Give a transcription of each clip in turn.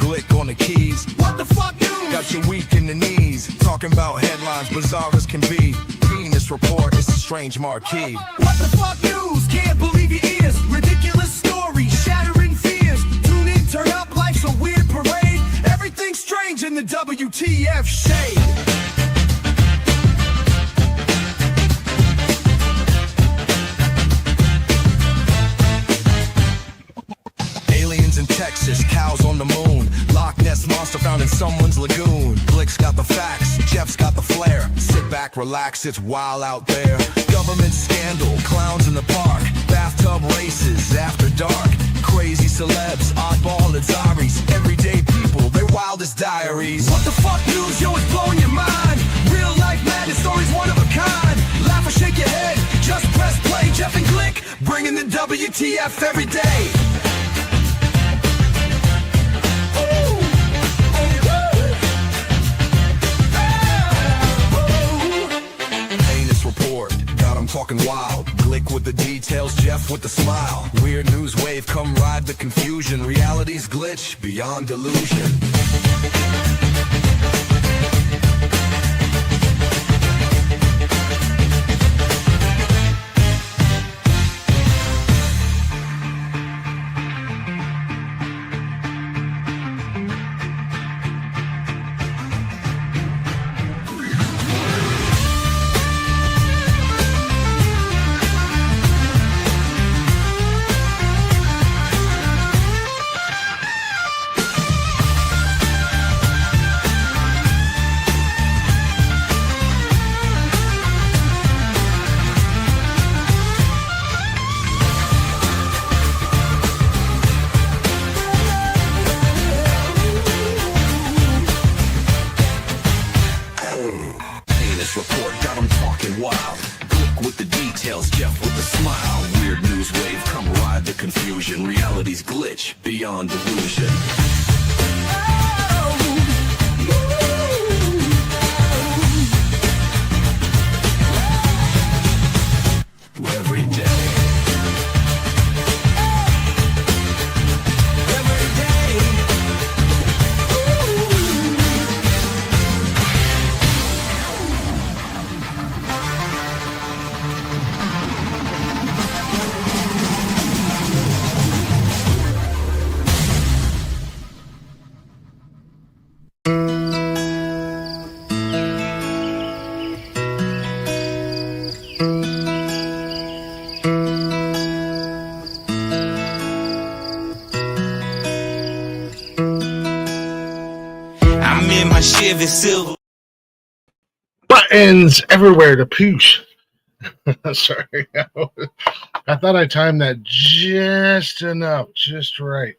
Glick on the keys. What the fuck news? Got you weak in the knees. Talking about headlines, bizarre as can be. Penis report, it's a strange marquee. What the fuck news? Can't believe your ears. Ridiculous stories, shattering fears. Tune in, turn up, life's a weird parade. Everything's strange in the WTF shade. In Texas, cows on the moon. Loch Ness monster found in someone's lagoon. Blick's got the facts, Jeff's got the flair. Sit back, relax, it's wild out there. Government scandal, clowns in the park. Bathtub races, after dark. Crazy celebs, oddball Azaris. Everyday people, their wildest diaries. What the fuck news, yo, it's blowing your mind. Real life madness, stories one of a kind. Laugh or shake your head, just press play. Jeff and Glick, bringing the WTF every day. Talking wild, Glick with the details, Jeff with the smile. Weird news wave, come ride the confusion. Reality's glitch, beyond delusion. Report got them talking wild. Glick with the details, Jeff with the smile. Weird news wave, come ride the confusion. Reality's glitch, beyond delusion. Every day. Chevy Silver. Buttons everywhere to pews. Sorry. I thought I timed that just enough, just right.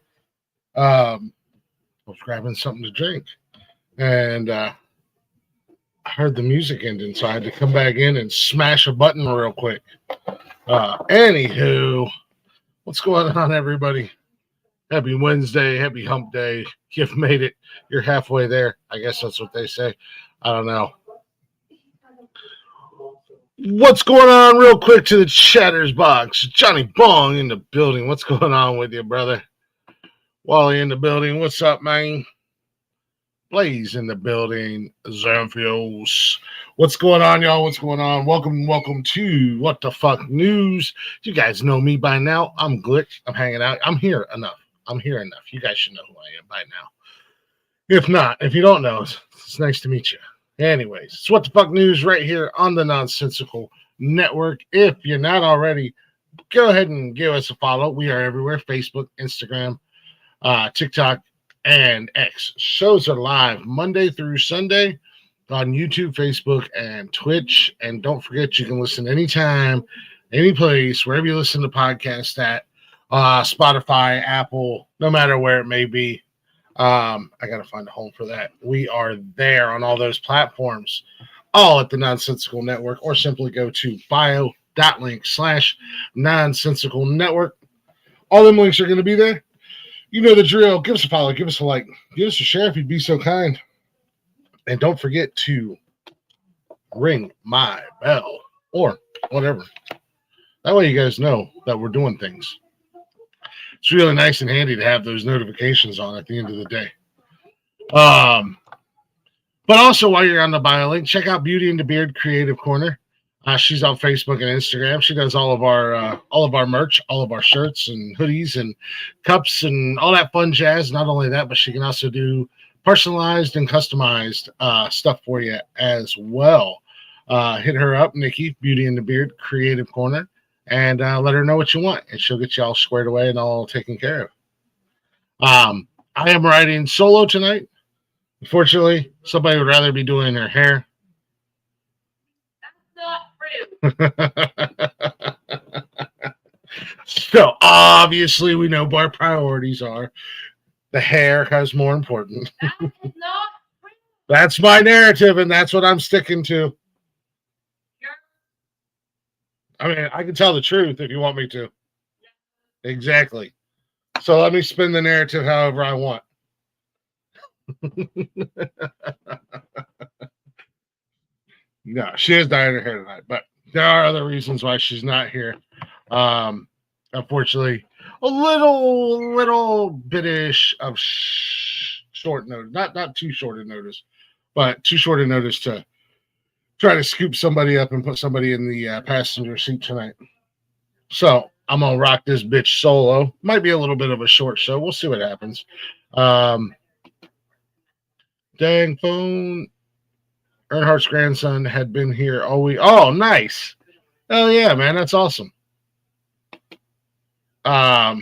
I was grabbing something to drink, and I heard the music ending, so I had to come back in and smash a button real quick. Anywho, what's going on, everybody? Happy Wednesday, happy hump day. You've made it. You're halfway there. I guess that's what they say. I don't know. What's going on real quick to the chatters box? Johnny Bong in the building. What's going on with you, brother? Wally in the building. What's up, man? Blaze in the building. Zamfios. What's going on, y'all? What's going on? Welcome to What the Fuck News. You guys know me by now. I'm Glick. I'm hanging out. I'm here enough. You guys should know who I am by now. If not, if you don't know, it's nice to meet you. Anyways, it's What the Fuck News right here on the Nonsensical Network. If you're not already, go ahead and give us a follow. We are everywhere. Facebook, Instagram, TikTok, and X. Shows are live Monday through Sunday on YouTube, Facebook, and Twitch. And don't forget, you can listen anytime, any place, wherever you listen to podcasts at. Spotify, Apple, no matter where it may be. I got to find a home for that. We are there on all those platforms, all at the Nonsensical Network, or simply go to bio.link/Nonsensical Network. All them links are going to be there. You know the drill. Give us a follow. Give us a like. Give us a share if you'd be so kind. And don't forget to ring my bell or whatever. That way you guys know that we're doing things. It's really nice and handy to have those notifications on at the end of the day. Um, but also while you're on the bio link, check out Beauty and the Beard Creative Corner. She's on Facebook and Instagram. She does all of our merch, all of our shirts and hoodies and cups and all that fun jazz. Not only that, but she can also do personalized and customized stuff for you as well. Hit her up, Nikki, Beauty and the Beard Creative Corner, and let her know what you want, and she'll get you all squared away and all taken care of. I am riding solo tonight. Unfortunately, somebody would rather be doing her hair. So obviously we know what our priorities are. The hair has more important. That is not true. That's my narrative, and that's what I'm sticking to. I mean, I can tell the truth if you want me to. Exactly. So let me spin the narrative however I want. No, she is dying her hair tonight, but there are other reasons why she's not here. Unfortunately, a little bitish of short notice, not too short a notice, but too short a notice to try to scoop somebody up and put somebody in the passenger seat tonight. So I'm gonna rock this bitch solo. Might be a little bit of a short show. We'll see what happens. Dang phone. Earnhardt's grandson had been here all week. Oh, nice. Oh yeah, man, that's awesome. So I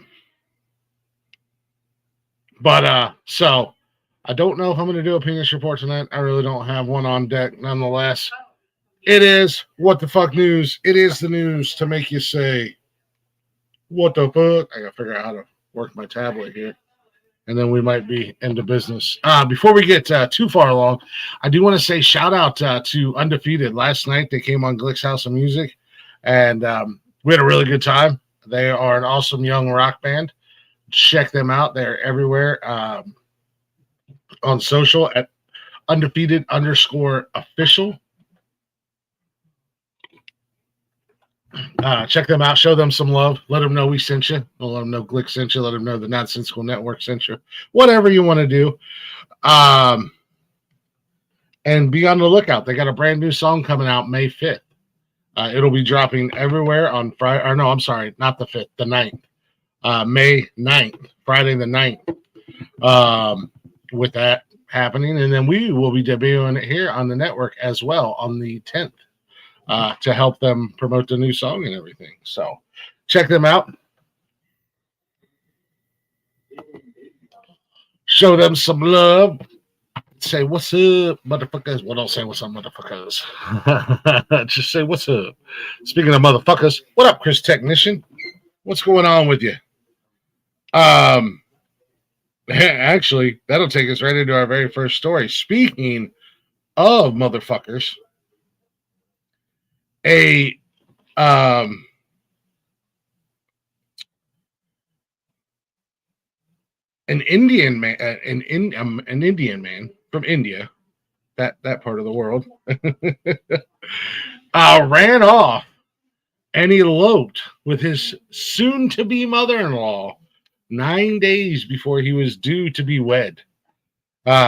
don't know if I'm going to do a penis report tonight. I really don't have one on deck. Nonetheless, it is what the fuck news. It is the news to make you say, what the fuck? I got to figure out how to work my tablet here. And then we might be into business. Before we get too far along, I do want to say shout out to Undefeated. Last night they came on Glick's House of Music, and we had a really good time. They are an awesome young rock band. Check them out. They're everywhere on social at undefeated_official. Check them out. Show them some love. Let them know we sent you. Let them know Glick sent you. Let them know the Nonsensical Network sent you. Whatever you want to do. And be on the lookout. They got a brand new song coming out May 5th. It'll be dropping everywhere on Friday. Or no, I'm sorry, not the 5th, the 9th. May 9th, Friday the 9th. With that happening. And then we will be debuting it here on the network as well on the 10th. To help them promote the new song and everything. So check them out. Show them some love. Say, what's up, motherfuckers? Well, don't say what's up, motherfuckers. Just say, what's up? Speaking of motherfuckers, what up, Chris Technician? What's going on with you? Actually, that'll take us right into our very first story. Speaking of motherfuckers, an Indian man, an Indian man from India, that part of the world, ran off and eloped with his soon-to-be mother-in-law 9 days before he was due to be wed,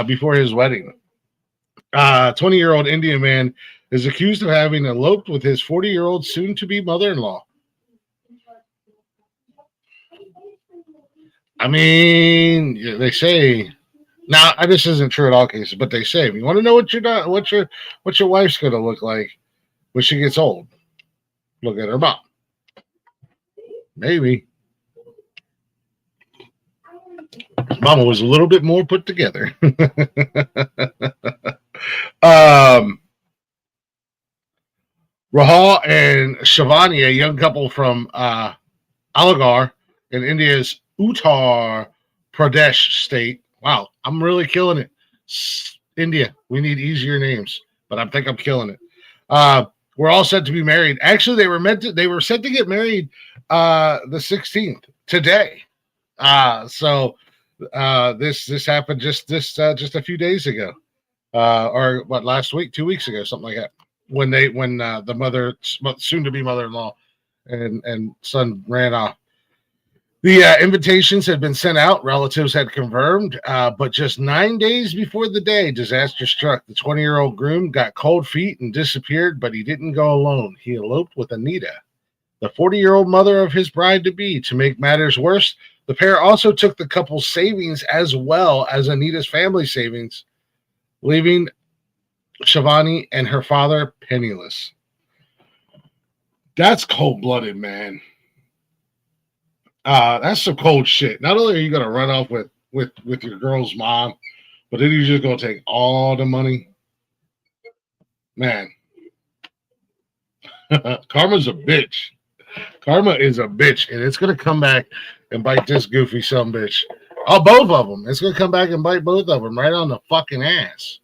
before his wedding. 20-year-old Indian man is accused of having eloped with his 40-year-old soon-to-be mother-in-law. I mean, they say now this isn't true in all cases, but they say if you want to know what your wife's going to look like when she gets old, look at her mom. Maybe Mama was a little bit more put together. Rahul and Shivani, a young couple from Aligarh in India's Uttar Pradesh state. Wow, I'm really killing it. India, we need easier names, but I think I'm killing it. We're all set to be married. Actually, they were set to get married the 16th today. So this happened just a few days ago. Or what, last week, 2 weeks ago, something like that. When the soon to be mother-in-law and son ran off. The invitations had been sent out, relatives had confirmed, but just 9 days before the day disaster struck, the 20-year-old groom got cold feet and disappeared, but he didn't go alone. He eloped with Anita, the 40-year-old mother of his bride-to-be. To make matters worse, the pair also took the couple's savings as well as Anita's family savings, leaving Shivani and her father penniless. That's cold-blooded, man. That's some cold shit. Not only are you gonna run off with your girl's mom, but then you're just gonna take all the money. Man, karma's a bitch. Karma is a bitch, and it's gonna come back and bite this goofy some bitch. Oh, both of them. It's gonna come back and bite both of them right on the fucking ass.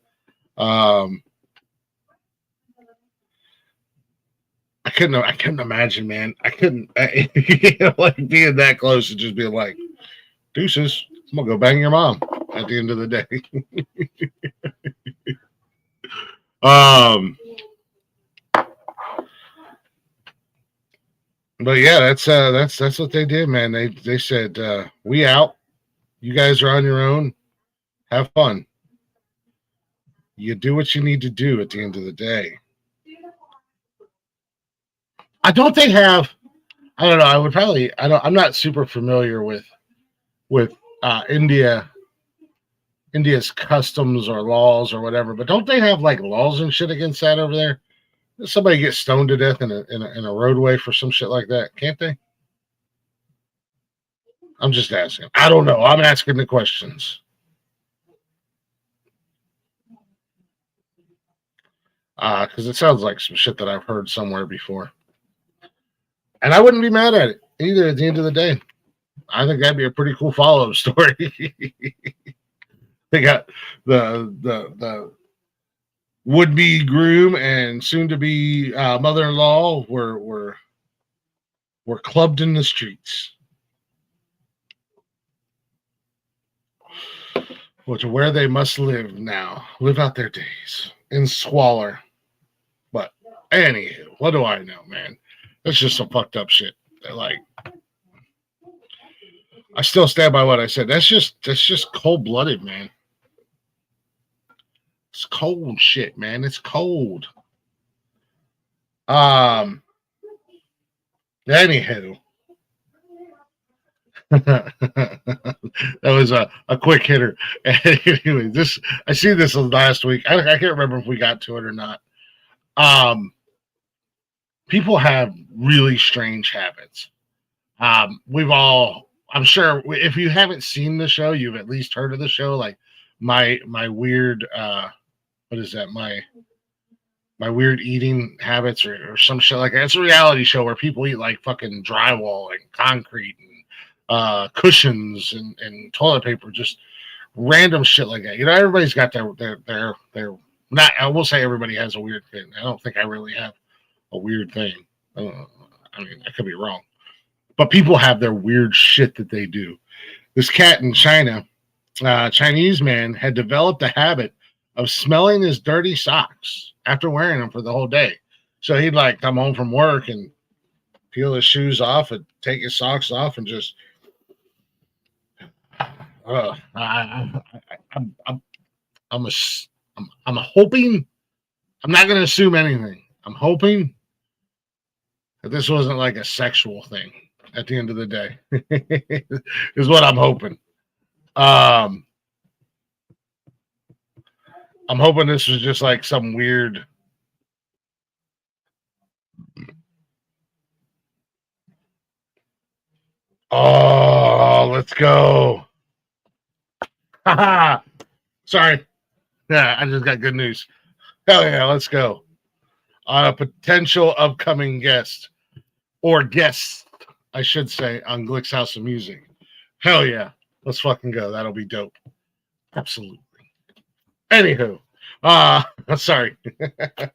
I couldn't imagine, man. I couldn't like being that close and just being like, deuces, I'm gonna go bang your mom at the end of the day. But yeah, that's what they did, man. They said, we out. You guys are on your own. Have fun. You do what you need to do at the end of the day. I don't they have I don't know, I would probably I'm not super familiar with India's customs or laws or whatever, but don't they have like laws and shit against that over there? Somebody gets stoned to death in a roadway for some shit like that, can't they? I'm just asking. I don't know. I'm asking the questions. Because it sounds like some shit that I've heard somewhere before. And I wouldn't be mad at it either at the end of the day. I think that'd be a pretty cool follow-up story. They got the would-be groom and soon-to-be mother-in-law were clubbed in the streets. Which where they must live now. Live out their days in squalor. But anywho, what do I know, man? That's just some fucked up shit. Like, I still stand by what I said. That's just cold-blooded, man. It's cold shit, man. It's cold. Anywho. That was a quick hitter. Anyway, I see this last week. I can't remember if we got to it or not. People have really strange habits. I'm sure if you haven't seen the show, you've at least heard of the show. Like my weird, what is that? My weird eating habits or some shit like that. It's a reality show where people eat like fucking drywall and concrete and cushions and toilet paper, just random shit like that. You know, everybody's got their not. I will say everybody has a weird thing. I don't think I really have a weird thing. I mean, I could be wrong, but people have their weird shit that they do. This cat in China, Chinese man, had developed a habit of smelling his dirty socks after wearing them for the whole day. So he'd like come home from work and peel his shoes off and take his socks off and just. I'm hoping. I'm not going to assume anything. I'm hoping that this wasn't like a sexual thing at the end of the day. Is what I'm hoping. I'm hoping this was just like some weird. Oh, let's go. Haha. Sorry. Yeah, I just got good news. Hell yeah, let's go. On a potential upcoming guest, or guest, I should say, on Glick's House of Music. Hell yeah. Let's fucking go. That'll be dope. Absolutely. Anywho, sorry. A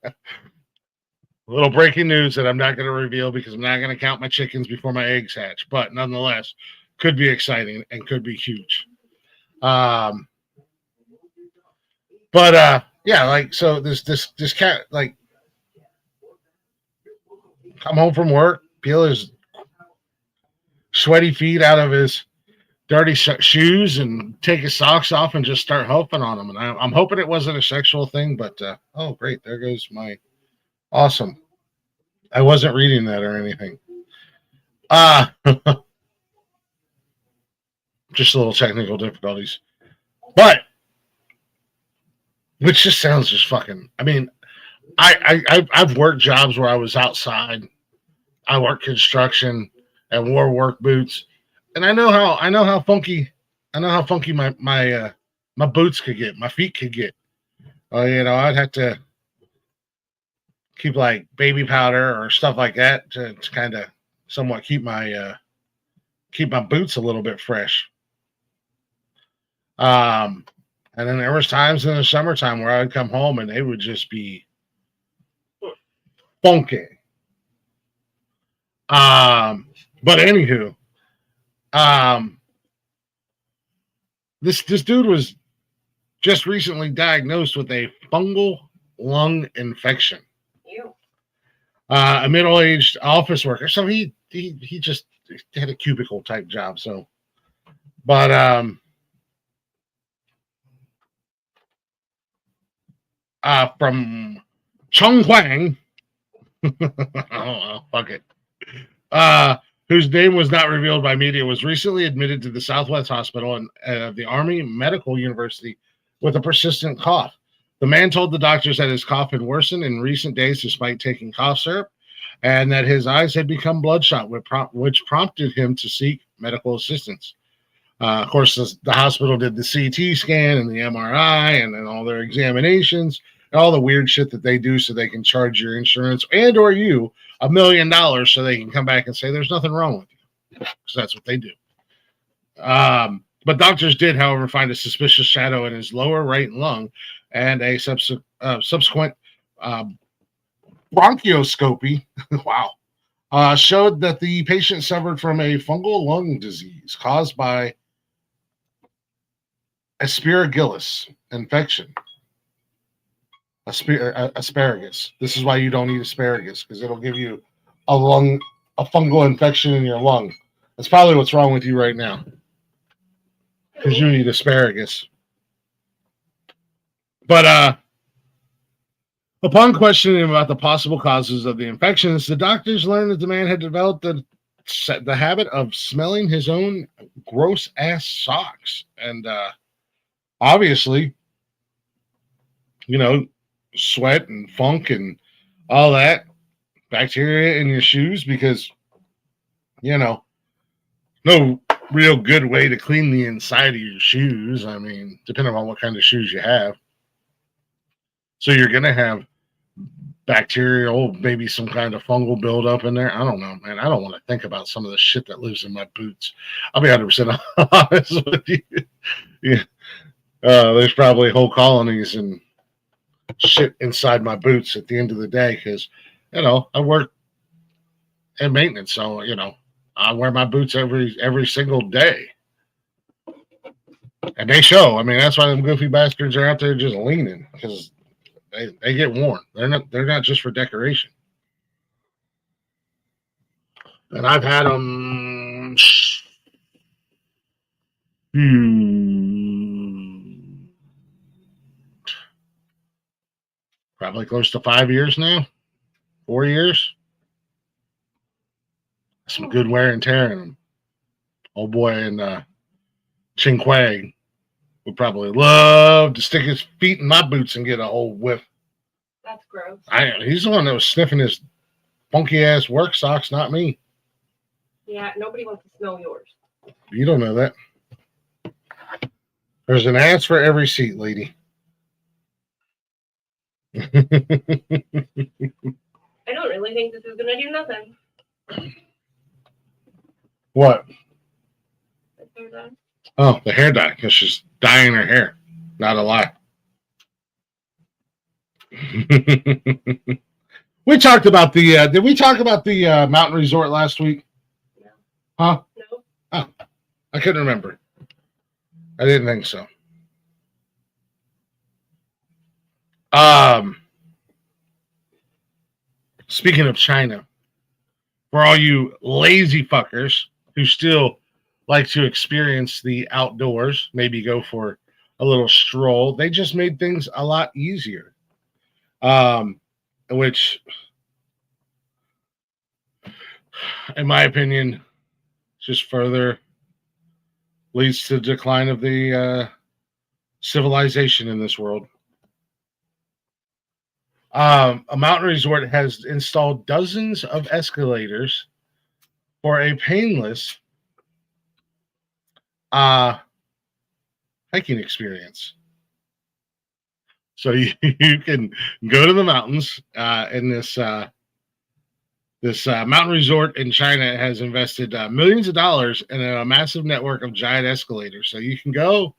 little breaking news that I'm not going to reveal because I'm not going to count my chickens before my eggs hatch, but nonetheless, could be exciting and could be huge. Yeah, like, so this cat, like, come home from work, peel his sweaty feet out of his dirty shoes and take his socks off and just start huffing on them. And I'm hoping it wasn't a sexual thing, but oh, great. There goes my awesome. I wasn't reading that or anything. Just a little technical difficulties. But, which just sounds just fucking, I mean, I've worked jobs where I was outside. I worked construction and wore work boots. And I know how funky my boots could get, my feet could get. I'd have to keep like baby powder or stuff like that to kind of somewhat keep my boots a little bit fresh. And then there was times in the summertime where I'd come home and they would just be funky. But anywho, this dude was just recently diagnosed with a fungal lung infection. Ew. A middle-aged office worker. So he just had a cubicle type job. So, but from Chonghuang, oh, fuck it. Whose name was not revealed by media, was recently admitted to the Southwest Hospital and the Army Medical University with a persistent cough. The man told the doctors that his cough had worsened in recent days despite taking cough syrup, and that his eyes had become bloodshot, which prompted him to seek medical assistance. Of course, the hospital did the CT scan and the MRI and then all their examinations and all the weird shit that they do so they can charge your insurance and or you $1 million so they can come back and say there's nothing wrong with you, because that's what they do. But doctors did, however, find a suspicious shadow in his lower right lung, and a subsequent bronchoscopy wow, showed that the patient suffered from a fungal lung disease caused by Aspergillus infection. Asparagus. This is why you don't eat asparagus, because it'll give you a fungal infection in your lung. That's probably what's wrong with you right now, because you eat asparagus. But upon questioning him about the possible causes of the infections, the doctors learned that the man had developed the habit of smelling his own gross ass socks, and obviously, sweat and funk and all that bacteria in your shoes, because no real good way to clean the inside of your shoes. I mean, depending on what kind of shoes you have. So you're gonna have bacterial, maybe some kind of fungal buildup in there. I don't know, man. I don't want to think about some of the shit that lives in my boots. I'll be 100% honest with you. Yeah. There's probably whole colonies and shit inside my boots at the end of the day, because I work in maintenance, so I wear my boots every single day, and they show. I mean, that's why them goofy bastards are out there just leaning, because they get worn. They're not just for decoration. And I've had them probably close to 5 years now, 4 years. Some good wear and tear in them. Old boy in Chingquang would probably love to stick his feet in my boots and get a whole whiff. That's gross. He's the one that was sniffing his funky ass work socks, not me. Yeah, nobody wants to smell yours. You don't know that. There's an ass for every seat, lady. I don't really think this is going to do nothing. What? The hair dye. Oh, the hair dye, because she's dyeing her hair. Not a lie. We talked about the, did we talk about the mountain resort last week? No. Huh? No. Oh, I couldn't remember. I didn't think so. Speaking of China, for all you lazy fuckers who still like to experience the outdoors, maybe go for a little stroll. They just made things a lot easier, which, in my opinion, just further leads to the decline of the civilization in this world. A mountain resort has installed dozens of escalators for a painless hiking experience. So you can go to the mountains in this mountain resort in China has invested millions of dollars in a massive network of giant escalators. So you can go,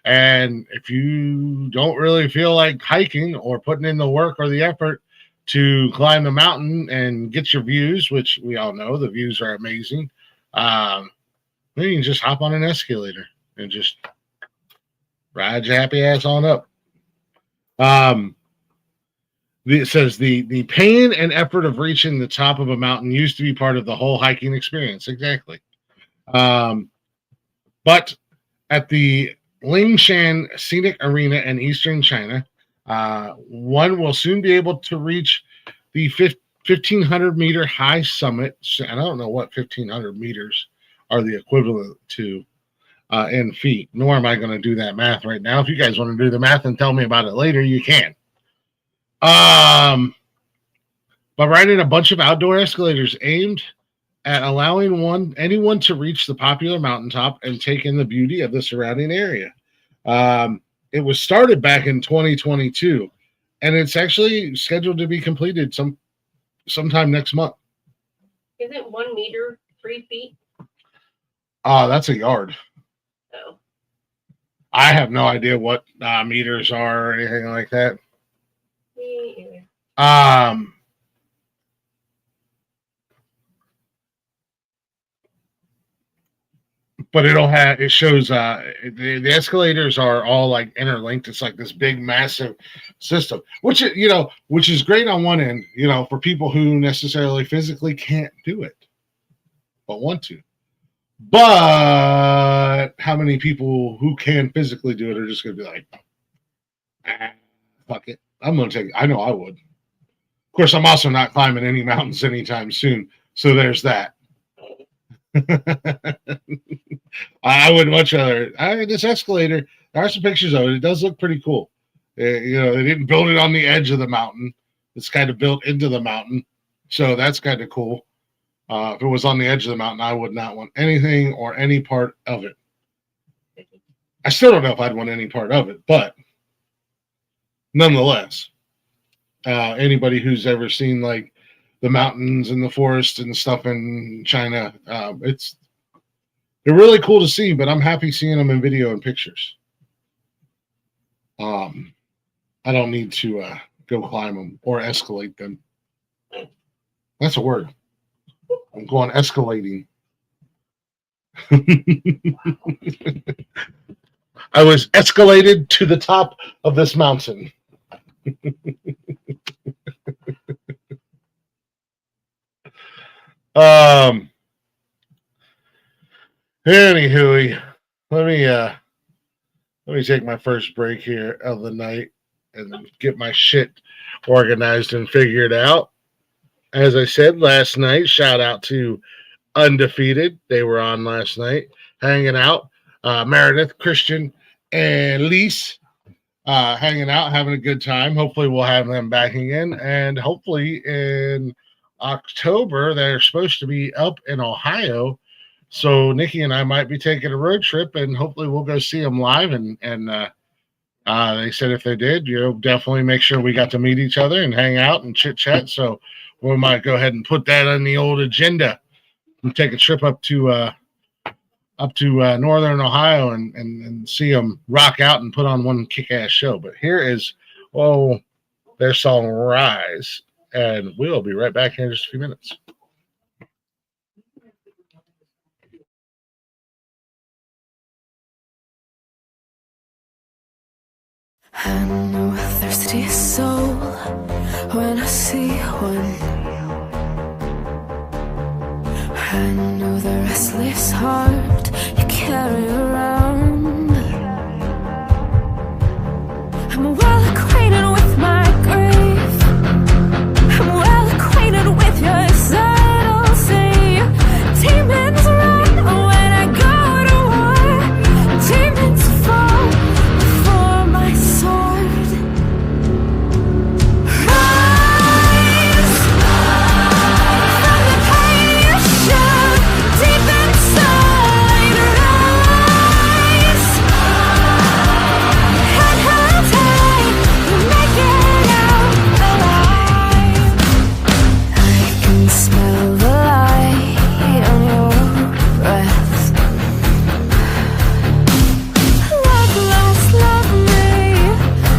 and if you don't really feel like hiking or putting in the work or the effort to climb the mountain and get your views, which we all know the views are amazing, then you can just hop on an escalator and just ride your happy ass on up. It says the pain and effort of reaching the top of a mountain used to be part of the whole hiking experience. Exactly. But at the Lingshan Scenic Arena in eastern China, one will soon be able to reach the 1,500 meter high summit. And I don't know what 1,500 meters are the equivalent to in feet, nor am I going to do that math right now. If you guys want to do the math and tell me about it later, you can. But riding a bunch of outdoor escalators aimed at allowing anyone to reach the popular mountaintop and take in the beauty of the surrounding area. It was started back in 2022, and it's actually scheduled to be completed sometime next month. Isn't 1 meter 3 feet? That's a yard. Oh. I have no idea what meters are or anything like that. Me either. But it shows the escalators are all like interlinked. It's like this big massive system, which is great on one end, for people who necessarily physically can't do it but want to. But how many people who can physically do it are just going to be like, fuck it, I'm going to take it. I know I would. Of course, I'm also not climbing any mountains anytime soon, so there's that. I would much rather. This escalator, there are some pictures of it. It does look pretty cool. They didn't build it on the edge of the mountain. It's kind of built into the mountain, so that's kind of cool. If it was on the edge of the mountain, I would not want anything or any part of it. I still don't know if I'd want any part of it, but nonetheless, anybody who's ever seen like the mountains and the forest and stuff in China, they're really cool to see, but I'm happy seeing them in video and pictures. I don't need to go climb them or escalate them. That's a word. I'm going escalating. I was escalated to the top of this mountain. Anywho, let me take my first break here of the night and get my shit organized and figured out. As I said last night, shout out to Undefeated. They were on last night, hanging out. Meredith, Christian, and Lise hanging out, having a good time. Hopefully we'll have them back again. And hopefully in October, they're supposed to be up in Ohio. So Nikki and I might be taking a road trip, and hopefully we'll go see them live. And they said if they did, definitely make sure we got to meet each other and hang out and chit chat. So we might go ahead and put that on the old agenda and take a trip up to Northern Ohio and see them rock out and put on one kick-ass show. But here is their song Rise, and we'll be right back here in just a few minutes. I know a thirsty soul when I see one. I know the restless heart you carry around. I'm well acquainted with my grief. I'm well acquainted with your subtlety. Demons run when I go to war. Demons fall before my sword. Rise from the pain you show deep inside. Rise, head held high, you make it out alive. I can smell the light on your breath. Love lost, love me,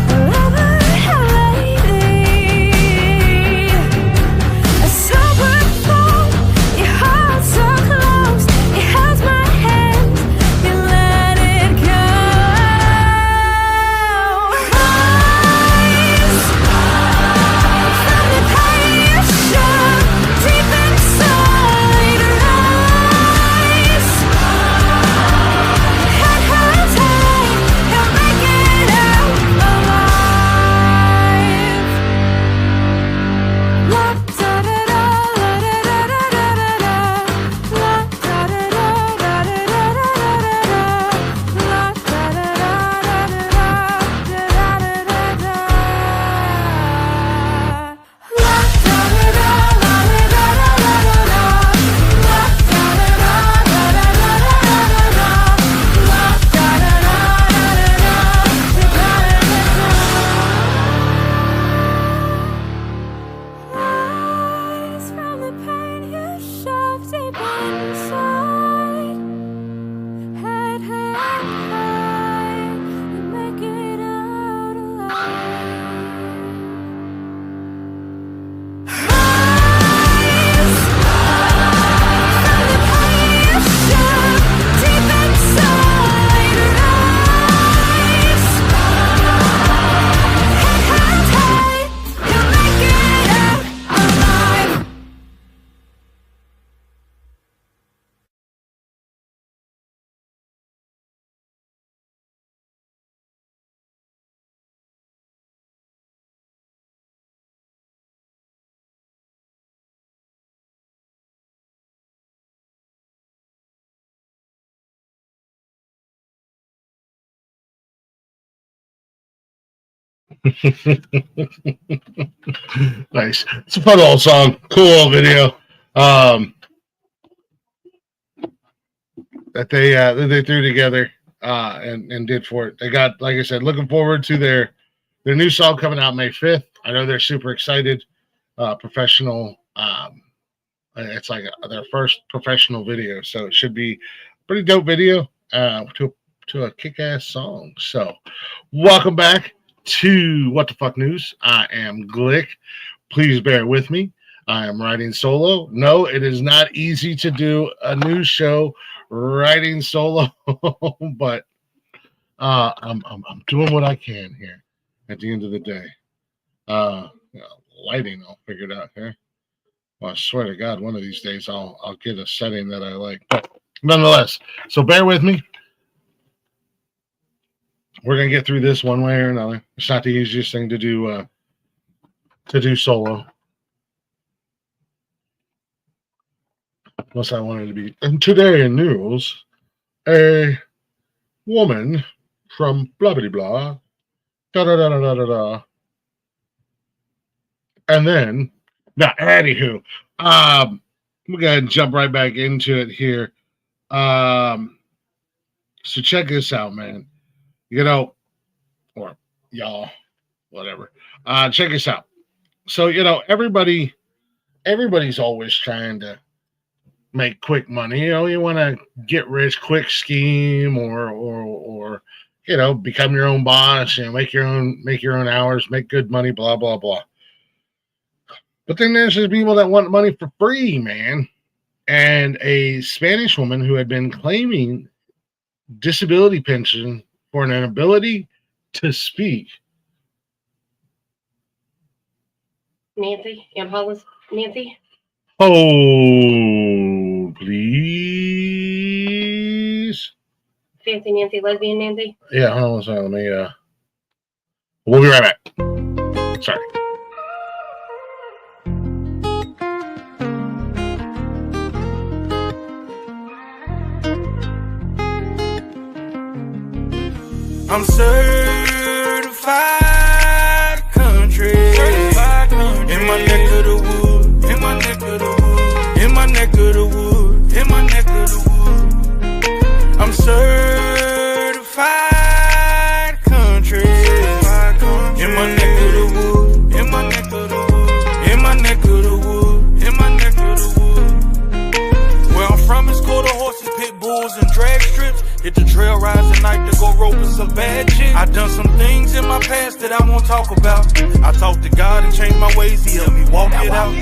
forever and lately. A sober thought, you hold so close, you held my hand, you let it go. Rise from the pain you show deep inside. Rise, head held high, you'll make it out alive. La da da da, la da da da da da da. La da da da da da da da da da. La da da da da da da da da da. La da da da, la da da da da da da. La da da da da da da da da da. La da da da Rise from the pain you shove deep inside. Head held high, you make it out alive. Rise from the pain you shove deep inside. Rise, head held high, you make it out alive. Nice. It's a fun old song. Cool old video. That they threw together and did for it. They got, like I said, looking forward to their new song coming out May 5th. I know they're super excited. Professional. It's like their first professional video, so it should be a pretty dope video to a kick-ass song. So, welcome back to What the Fuck News. I am Glick. Please bear with me. I am writing solo. No, it is not easy to do a news show writing solo, but I'm doing what I can here. At the end of the day, lighting I'll figure it out here. Well, I swear to God, one of these days I'll get a setting that I like. But nonetheless, so bear with me. We're gonna get through this one way or another. It's not the easiest thing to do solo. Unless I wanted to be. And today in news, a woman from blah blah blah, da da da da da da da, and then now, anywho, we're gonna jump right back into it here. So check this out, man. You know, or y'all, whatever. Check this out. So everybody's always trying to make quick money. You want to get rich quick scheme, or become your own boss, make your own hours, make good money, blah blah blah. But then there's these people that want money for free, man. And a Spanish woman who had been claiming disability pension for an inability to speak. Nancy, Aunt Nancy. Oh, please. Fancy Nancy, Lesbian Nancy. Yeah, hold on a second. Let me, we'll be right back. Sorry. I'm certified country. In my neck of the wood. In my neck of the wood. In my neck of the wood. In my neck of the wood. I'm certified country. In my neck of the wood. In my neck of the wood. In my neck of the wood. In my neck of the wood. Where I'm from is quarter horses, pit bulls, and drag strips. Hit the trail rides at night to go roping some bad shit. I done some things in my past that I won't talk about. I talked to God and changed my ways, he helped me walk it out.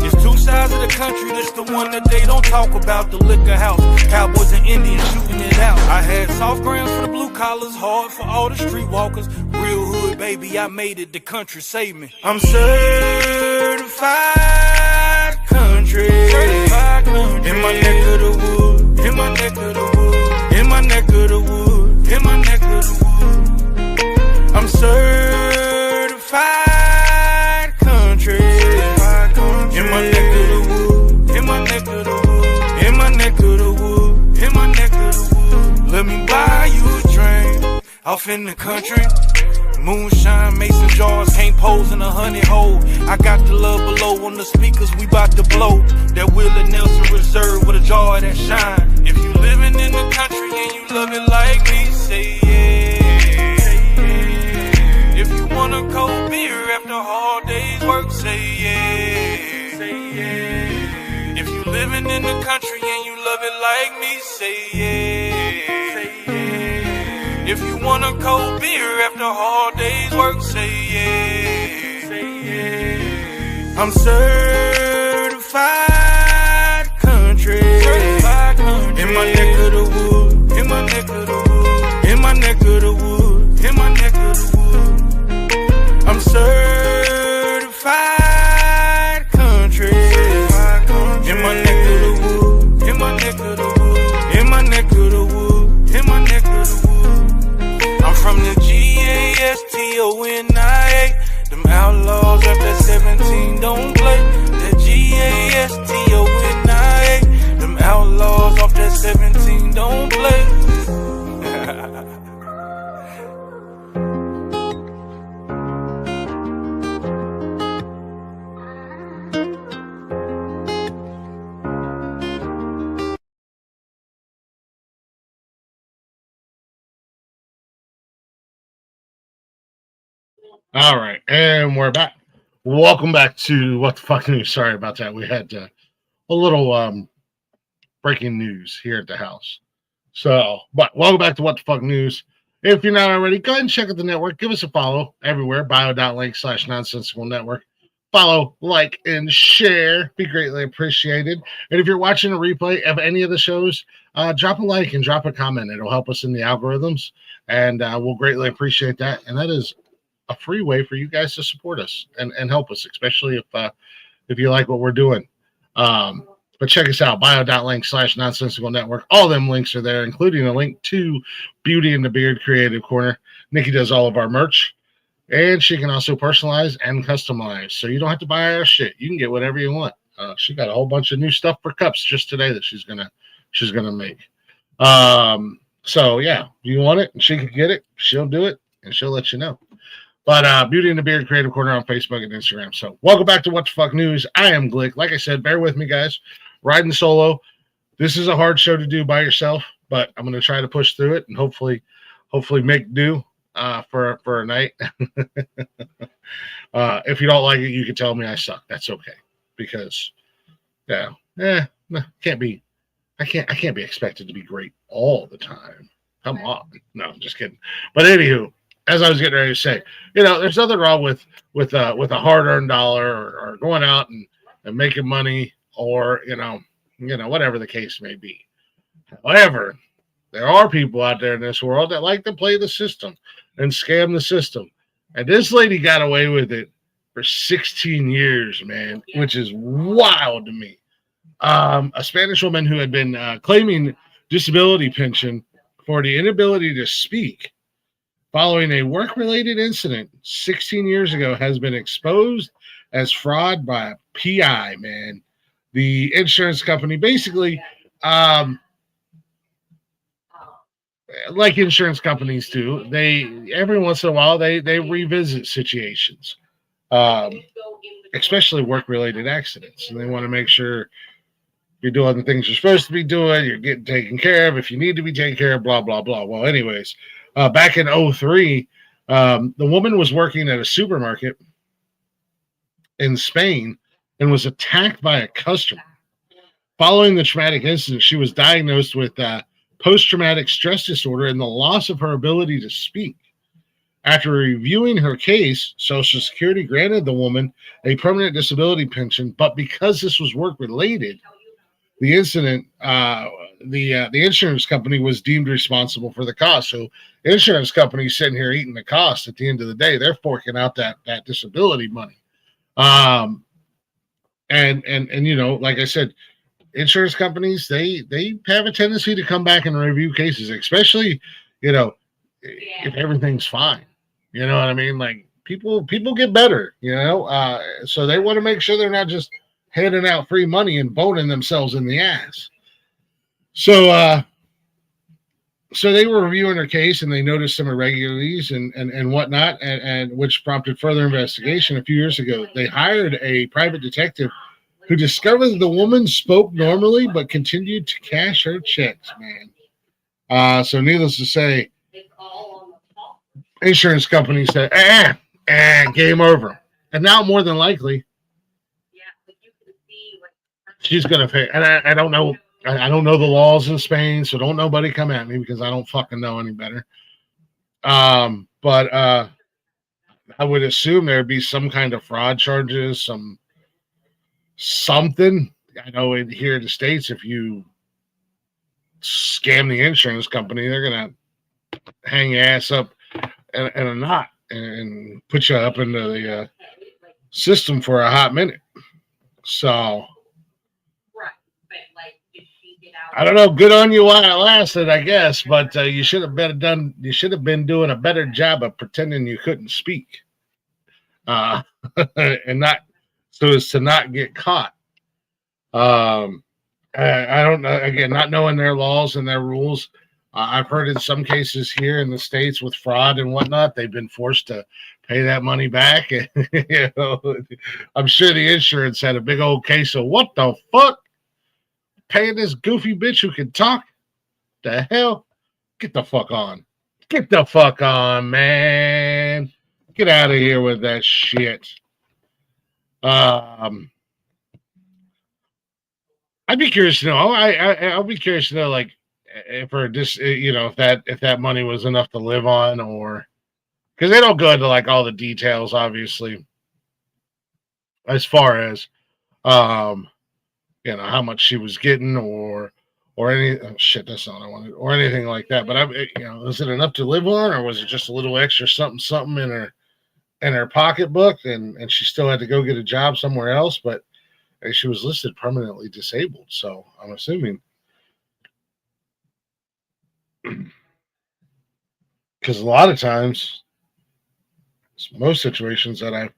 It's two sides of the country, this the one that they don't talk about. The liquor house, cowboys and Indians shooting it out. I had soft grounds for the blue collars, hard for all the streetwalkers. Real hood, baby, I made it, the country saved me. I'm certified country. In my neck of the wood. In my neck of the wood. In my neck of the wood. In my neck of the wood. I'm certified country. In my neck of the wood. In my neck of the wood. In my neck of the wood. In my neck of the wood. Let me buy you a drink. Off in the country. Moonshine, mason jars, can't pose in a honey hole. I got the love below on the speakers, we bout to blow. That Willie Nelson Reserve with a jar that shine. If you living in the country and you love it like me, say yeah. If you want a cold beer after a hard day's work, say yeah. If you living in the country and you love it like me, say yeah. If you want a cold beer after a hard day's work, say yeah. I'm certified country. In my neck of the wood. In my neck of the wood. In my neck of the wood. In my neck of the wood. I'm certified country. In my neck of the wood. In my neck of the wood. In my neck of the wood. In my neck of the wood. I'm from the GASTONIA. Them outlaws up at 17 don't play. That GASTONIA. Them outlaws off that 17 don't play. All right, and we're back. Welcome back to What the Fuck News. Sorry about that. We had a little breaking news here at the house. So, but welcome back to What the Fuck News. If you're not already, go ahead and check out the network. Give us a follow everywhere. bio.link/nonsensical network. Follow, like, and share. Be greatly appreciated. And if you're watching a replay of any of the shows, drop a like and drop a comment. It'll help us in the algorithms, and we'll greatly appreciate that. And that is a free way for you guys to support us and help us, especially if you like what we're doing. But check us out, bio.link/nonsensical network. All them links are there, including a link to Beauty and the Beard Creative Corner. Nikki does all of our merch, and she can also personalize and customize. So you don't have to buy our shit. You can get whatever you want. She got a whole bunch of new stuff for cups just today that she's gonna make. So yeah, you want it and she can get it, she'll do it, and she'll let you know. But Beauty and the Beard Creative Corner on Facebook and Instagram. So welcome back to What the Fuck News. I am Glick. Like I said, bear with me, guys. Riding solo. This is a hard show to do by yourself, but I'm going to try to push through it and hopefully make do for a night. If you don't like it, you can tell me I suck. That's okay, because no, can't be. I can't be expected to be great all the time. Come on. No, I'm just kidding. But anywho, as I was getting ready to say, there's nothing wrong with a hard-earned dollar or going out and making money, or whatever the case may be. However, there are people out there in this world that like to play the system and scam the system. And this lady got away with it for 16 years, man, which is wild to me. A Spanish woman who had been claiming disability pension for the inability to speak following a work-related incident 16 years ago has been exposed as fraud by a PI, man. The insurance company basically, like insurance companies do, they every once in a while they revisit situations, especially work-related accidents, and they want to make sure you're doing the things you're supposed to be doing, you're getting taken care of if you need to be taken care of, blah, blah, blah. Well, anyways, back in 2003, the woman was working at a supermarket in Spain and was attacked by a customer. Following the traumatic incident, she was diagnosed with post-traumatic stress disorder and the loss of her ability to speak. After reviewing her case, Social Security granted the woman a permanent disability pension, but because this was work-related, the incident, the insurance company was deemed responsible for the cost. So insurance companies sitting here eating the cost at the end of the day, they're forking out that disability money. And you know, like I said, insurance companies, they have a tendency to come back and review cases, especially, you know, if everything's fine. You know what I mean? Like people get better, you know, so they want to make sure they're not just handing out free money and boning themselves in the ass. So so they were reviewing her case and they noticed some irregularities and whatnot, and which prompted further investigation. A few years ago, they hired a private detective who discovered the woman spoke normally but continued to cash her checks, man. So needless to say, insurance companies said, game over. And now more than likely, she's gonna pay. And I don't know. I don't know the laws in Spain, so don't nobody come at me because I don't fucking know any better. But I would assume there'd be some kind of fraud charges, something. I know here in the States, if you scam the insurance company, they're gonna hang your ass up in a knot and put you up into the system for a hot minute. So I don't know. Good on you while it lasted, I guess. But you should have been doing a better job of pretending you couldn't speak, and not so as to not get caught. I don't know. Again, not knowing their laws and their rules. I've heard in some cases here in the States with fraud and whatnot, they've been forced to pay that money back. And, you know, I'm sure the insurance had a big old case of what the fuck? Paying this goofy bitch who can talk? The hell? Get the fuck on. Get the fuck on, man. Get out of here with that shit. I'd be curious to know. I'll be curious to know, like, if that money was enough to live on, or because they don't go into like all the details, obviously, as far as how much she was getting or any that's not what I wanted, or anything like that. But is it enough to live on, or was it just a little extra something in her pocketbook, and she still had to go get a job somewhere else? But she was listed permanently disabled, so I'm assuming, because a lot of times, most situations that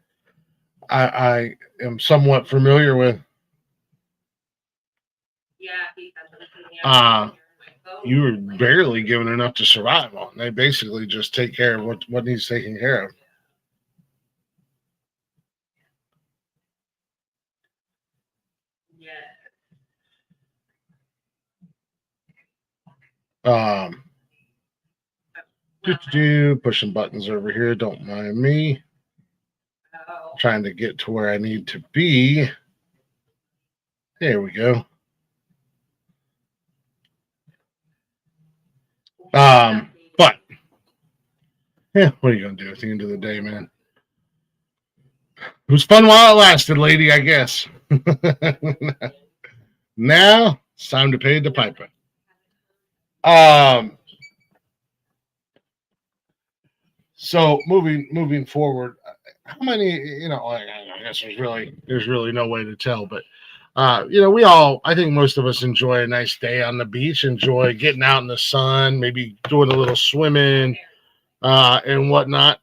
I am somewhat familiar with, you were barely given enough to survive on. They basically just take care of what needs taken care of. Pushing buttons over here. Don't mind me. Trying to get to where I need to be. There we go. But what are you gonna do at the end of the day, man? It was fun while it lasted, lady, I guess. Now it's time to pay the piper. So moving forward, how many, I guess there's really no way to tell, but I think most of us enjoy a nice day on the beach, enjoy getting out in the sun, maybe doing a little swimming and whatnot.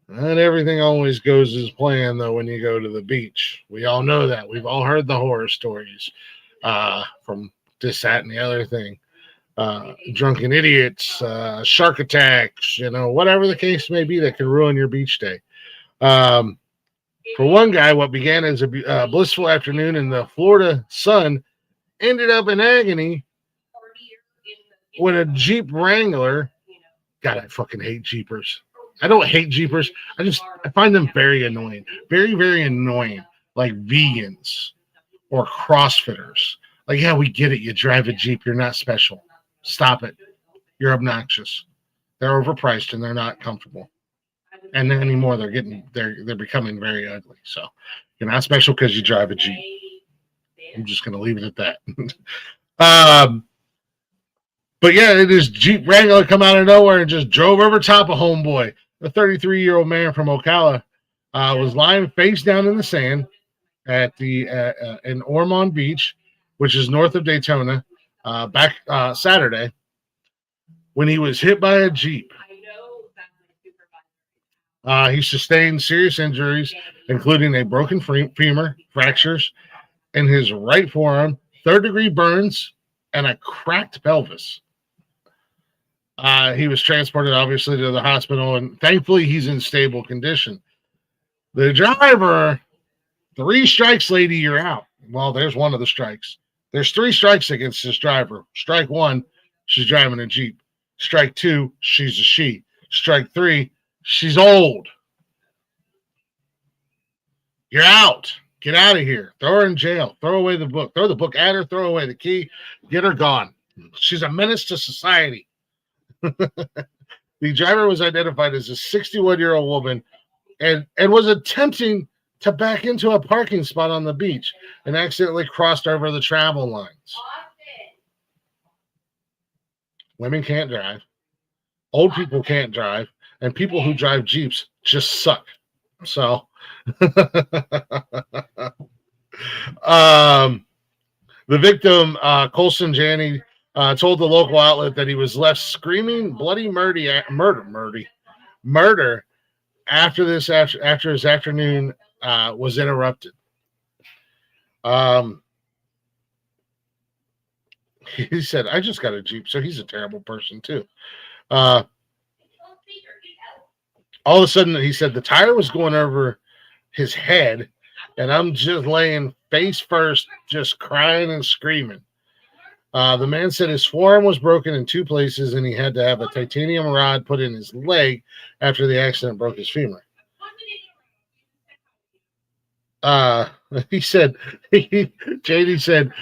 Not everything always goes as planned, though, when you go to the beach. We all know that. We've all heard the horror stories from this, that, and the other thing. Drunken idiots, shark attacks, whatever the case may be that can ruin your beach day. For one guy, what began as a blissful afternoon in the Florida sun ended up in agony when a Jeep Wrangler. God, I fucking hate Jeepers. I don't hate Jeepers. I find them very annoying. Very, very annoying. Like vegans or CrossFitters. Like, yeah, we get it. You drive a Jeep. You're not special. Stop it. You're obnoxious. They're overpriced and they're not comfortable. And then anymore, they're becoming very ugly. So you're not special because you drive a Jeep. I'm just gonna leave it at that. But yeah, this Jeep Wrangler come out of nowhere and just drove over top of homeboy. The 33-year-old man from Ocala was lying face down in the sand at in Ormond Beach, which is north of Daytona, back Saturday, when he was hit by a Jeep. He sustained serious injuries, including a broken femur, fractures in his right forearm, third-degree burns, and a cracked pelvis. He was transported, obviously, to the hospital, and thankfully he's in stable condition. The driver, 3 strikes, lady, you're out. Well, there's one of the strikes. There's 3 strikes against this driver. Strike 1, she's driving a Jeep. Strike 2, she's a she. Strike 3, she's old. You're out. Get out of here. Throw her in jail. Throw away the book. Throw the book at her. Throw away the key. Get her gone. She's a menace to society. The driver was identified as a 61-year-old woman and was attempting to back into a parking spot on the beach and accidentally crossed over the travel lines. Women can't drive. Old people can't drive. And people who drive Jeeps just suck. So, the victim, Colson Janney, told the local outlet that he was left screaming bloody murder after his afternoon was interrupted. He said, "I just got a Jeep," so he's a terrible person too. All of a sudden, he said the tire was going over his head, and I'm just laying face first, just crying and screaming. The man said his forearm was broken in 2 places, and he had to have a titanium rod put in his leg after the accident broke his femur. He said, JD said,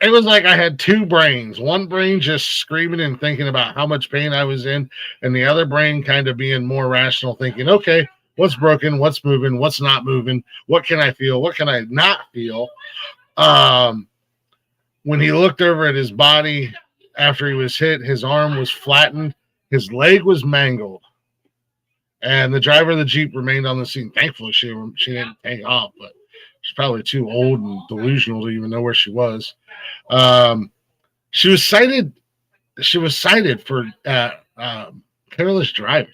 it was like I had 2 brains. One brain just screaming and thinking about how much pain I was in, and the other brain kind of being more rational, thinking, okay, what's broken, what's moving, what's not moving, what can I feel, what can I not feel? When he looked over at his body after he was hit, his arm was flattened, his leg was mangled, and the driver of the Jeep remained on the scene. Thankfully, she didn't take off, but she's probably too old and delusional to even know where she was. She was cited for careless driving.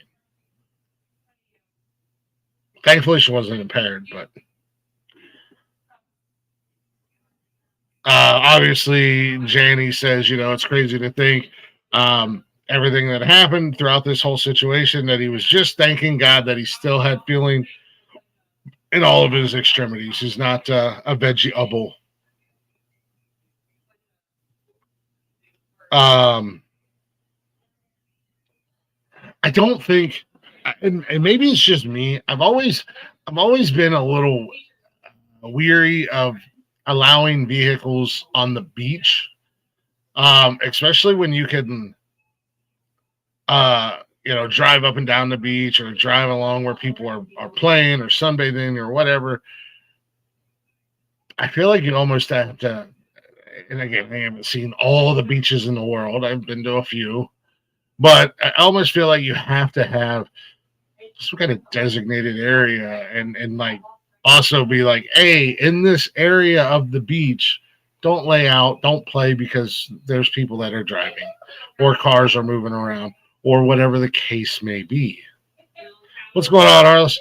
Thankfully, she wasn't impaired, but obviously, Janney says, it's crazy to think everything that happened throughout this whole situation, that he was just thanking God that he still had feeling in all of his extremities. He's not a veggie-able. I don't think, and maybe it's just me, I've always been a little weary of allowing vehicles on the beach, especially when you can drive up and down the beach or drive along where people are playing or sunbathing or whatever. I feel like you almost have to, and again, I haven't seen all the beaches in the world. I've been to a few, but I almost feel like you have to have some kind of designated area and like also be like, hey, in this area of the beach, don't lay out, don't play because there's people that are driving or cars are moving around or whatever the case may be. What's going on, Arliss?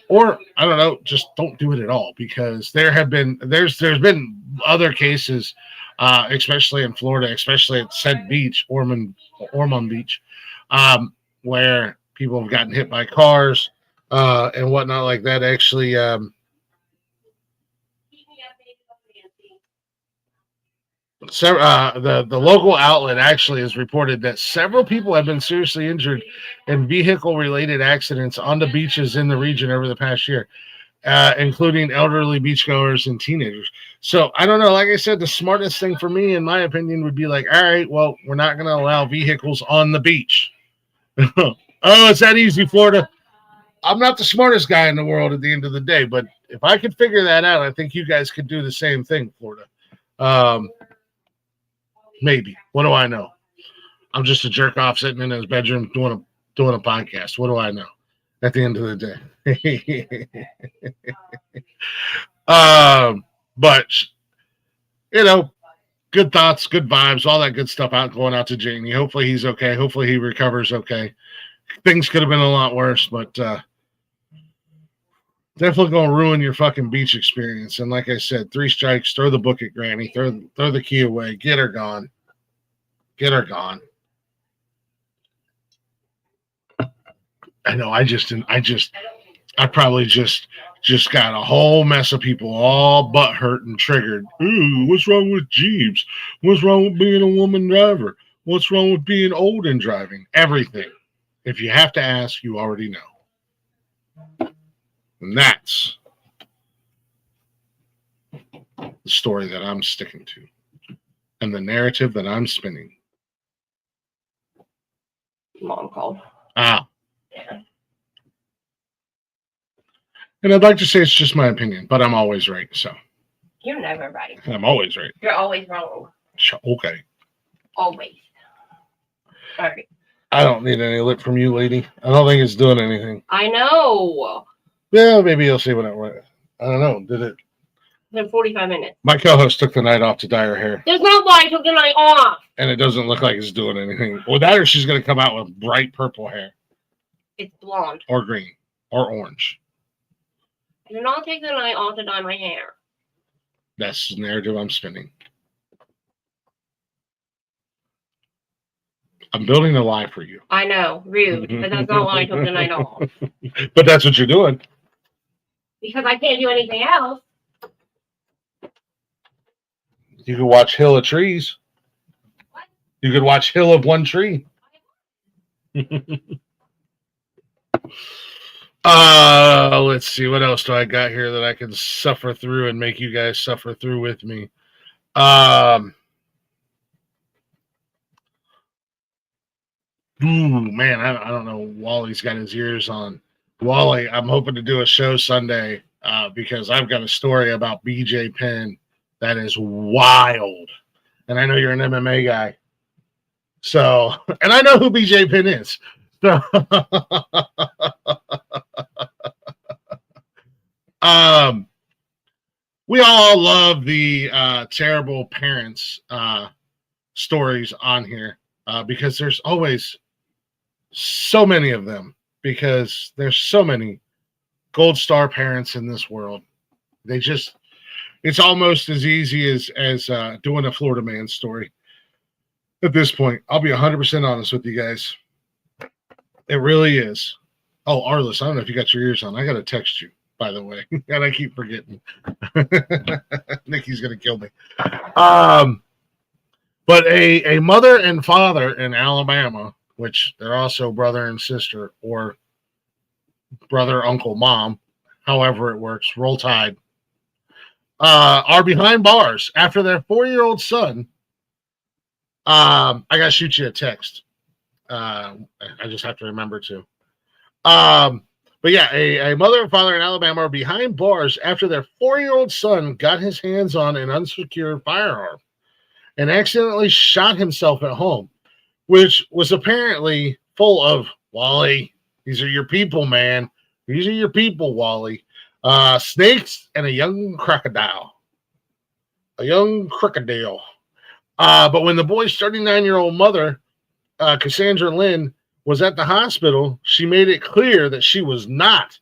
Or I don't know, just don't do it at all, because there's been other cases, especially in Florida, especially at said beach, Ormond Beach, where people have gotten hit by cars and whatnot like that. Actually, the local outlet actually has reported that several people have been seriously injured in vehicle-related accidents on the beaches in the region over the past year, including elderly beachgoers and teenagers. So I don't know. Like I said, the smartest thing for me, in my opinion, would be like, all right, well, we're not going to allow vehicles on the beach. Oh, it's that easy, Florida. I'm not the smartest guy in the world at the end of the day, but if I could figure that out, I think you guys could do the same thing, Florida. Maybe. What do I know? I'm just a jerk off sitting in his bedroom doing a podcast. What do I know? At the end of the day. But you know, good thoughts, good vibes, all that good stuff going out to Janie. Hopefully he's okay. Hopefully he recovers okay. Things could have been a lot worse, but definitely gonna ruin your fucking beach experience. And like I said, 3 strikes, throw the book at Granny, throw the key away, get her gone. Get her gone. I know, I probably just got a whole mess of people all butt hurt and triggered. Ooh, what's wrong with Jeeps? What's wrong with being a woman driver? What's wrong with being old and driving? Everything. If you have to ask, you already know. And that's the story that I'm sticking to and the narrative that I'm spinning. Mom called. Ah. Yeah. And I'd like to say it's just my opinion, but I'm always right, so. You're never right. I'm always right. You're always wrong. Okay. Always. All right. I don't need any lip from you, lady. I don't think it's doing anything. I know. Yeah, maybe you'll see what I want. I don't know. Did it? It's been 45 minutes. My co-host took the night off to dye her hair, There's no why I took the night off. and it doesn't look like it's doing anything. Well, that or she's going to come out with bright purple hair, It's blonde. or green, or orange. I did not take the night off to dye my hair. That's the narrative I'm spinning. I'm building a lie for you. I know. Rude. But that's not why I took the night off. But that's what you're doing. Because I can't do anything else. You could watch Hill of Trees. What? You could watch Hill of One Tree. Let's see. What else do I got here that I can suffer through and make you guys suffer through with me? Man, I don't know. Wally's got his ears on. Wally, I'm hoping to do a show Sunday because I've got a story about BJ Penn that is wild. And I know you're an MMA guy. So, and I know who BJ Penn is. So, we all love the terrible parents stories on here because there's always so many of them, because there's so many gold star parents in this world. It's almost as easy as doing a Florida man story at this point. I'll be 100% honest with you guys. It really is. Oh, Arliss, I don't know if you got your ears on. I got to text you, by the way. And I keep forgetting. Nikki's going to kill me. But a mother and father in Alabama, which they're also brother and sister, or brother, uncle, mom, however it works, roll tide, are behind bars after their 4-year-old son. I got to shoot you a text. I just have to remember to. But yeah, a mother and father in Alabama are behind bars after their 4-year-old son got his hands on an unsecured firearm and accidentally shot himself at home, which was apparently full of, Wally, these are your people, man. These are your people, Wally. Snakes and a young crocodile. A young crocodile. But when the boy's 39-year-old mother, Cassandra Lynn, was at the hospital, she made it clear that she was not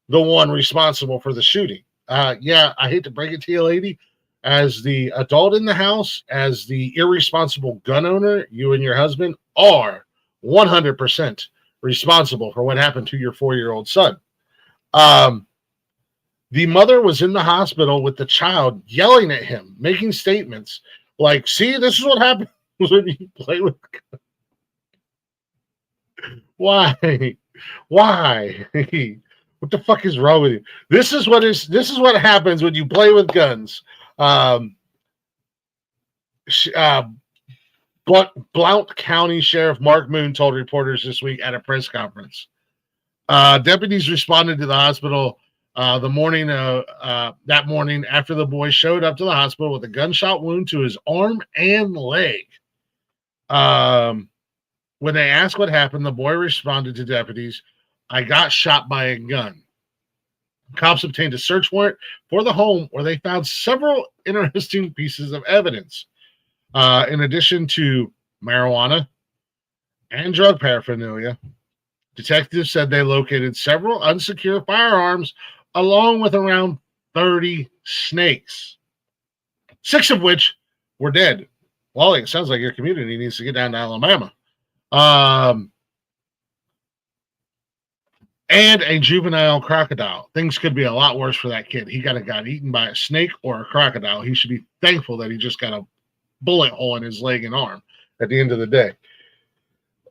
the one responsible for the shooting. Yeah, I hate to break it to you, lady. As the adult in the house, as the irresponsible gun owner, you and your husband are 100% responsible for what happened to your 4-year-old son. The mother was in the hospital with the child, yelling at him, making statements like, see, this is what happens when you play with guns. Why? Why? What the fuck is wrong with you? This is what happens when you play with guns. Blount County Sheriff Mark Moon told reporters this week at a press conference. Deputies responded to the hospital that morning after the boy showed up to the hospital with a gunshot wound to his arm and leg. When they asked what happened, the boy responded to deputies, "I got shot by a gun." Cops obtained a search warrant for the home where they found several interesting pieces of evidence. In addition to marijuana and drug paraphernalia, detectives said they located several unsecured firearms along with around 30 snakes, 6 of which were dead. Wally, it sounds like your community needs to get down to Alabama. And a juvenile crocodile. Things could be a lot worse for that kid. He got eaten by a snake or a crocodile. He should be thankful that he just got a bullet hole in his leg and arm at the end of the day.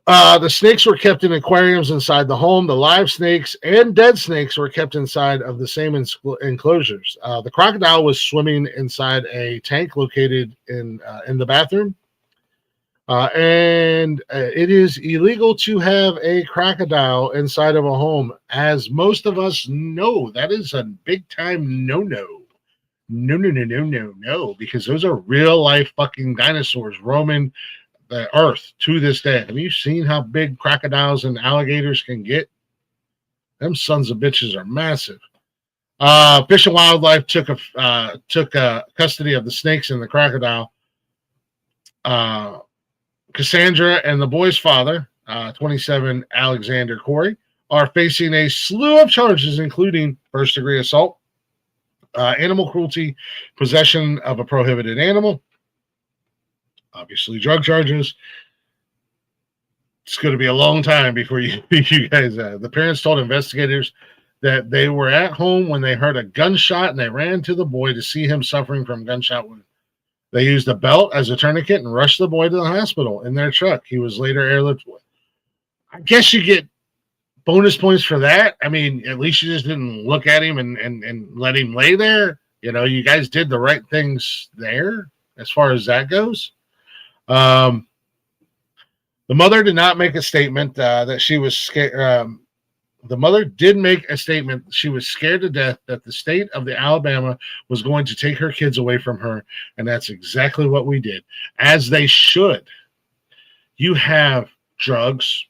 The snakes were kept in aquariums inside the home. The live snakes and dead snakes were kept inside of the same enclosures. The crocodile was swimming inside a tank located in the bathroom. And it is illegal to have a crocodile inside of a home, as most of us know. That is a big time no, because those are real life fucking dinosaurs roaming the earth to this day. Have you seen how big crocodiles and alligators can get? Them sons of bitches are massive. Fish and Wildlife took custody of the snakes and the crocodile. Cassandra and the boy's father, 27 Alexander Corey, are facing a slew of charges, including first-degree assault, animal cruelty, possession of a prohibited animal, obviously drug charges. It's going to be a long time before you guys. The parents told investigators that they were at home when they heard a gunshot and they ran to the boy to see him suffering from gunshot wound. They used a belt as a tourniquet and rushed the boy to the hospital in their truck. He was later airlifted. I guess you get bonus points for that. I mean, at least you just didn't look at him and let him lay there. You know, you guys did the right things there as far as that goes. The mother did not make a statement that she was scared. The mother did make a statement. She was scared to death that the state of the Alabama was going to take her kids away from her. And that's exactly what we did, as they should. You have drugs,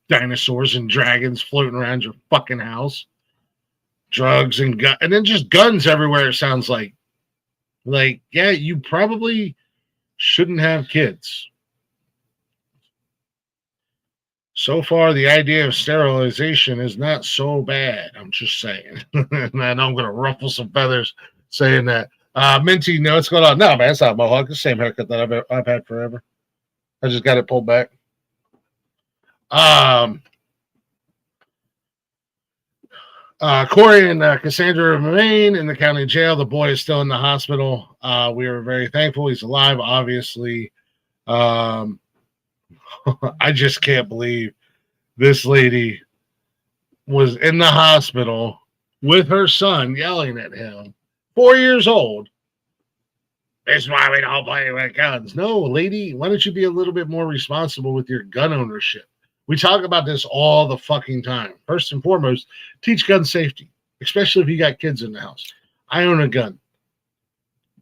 dinosaurs, and dragons floating around your fucking house. Drugs and and then just guns everywhere, it sounds like. Like, yeah, you probably shouldn't have kids. So far, the idea of sterilization is not so bad. I'm just saying. And I'm going to ruffle some feathers saying that. Minty, no, what's going on? No, man, it's not Mohawk. It's the same haircut that I've had forever. I just got it pulled back. Corey and Cassandra remain in the county jail. The boy is still in the hospital. We are very thankful he's alive, obviously. I just can't believe this lady was in the hospital with her son yelling at him, 4 years old. This is why we don't play with guns. No, lady, why don't you be a little bit more responsible with your gun ownership? We talk about this all the fucking time. First and foremost, teach gun safety, especially if you got kids in the house. I own a gun.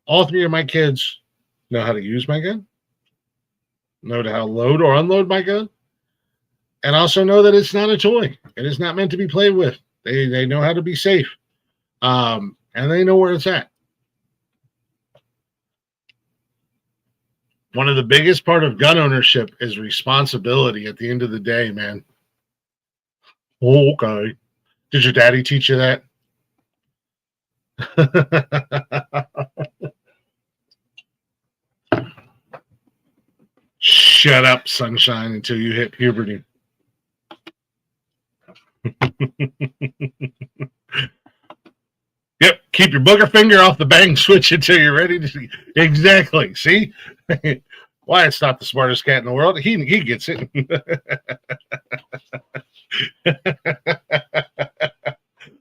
All 3 of my kids know how to use my gun, know how to load or unload my gun, and also know that it's not a toy. It is not meant to be played with. They know how to be safe. And they know where it's at. One of the biggest part of gun ownership is responsibility at the end of the day, man. Okay. Did your daddy teach you that? Shut up, sunshine, until you hit puberty. Yep, keep your booger finger off the bang switch until you're ready to see. Exactly. See? Wyatt's not the smartest cat in the world. He gets it.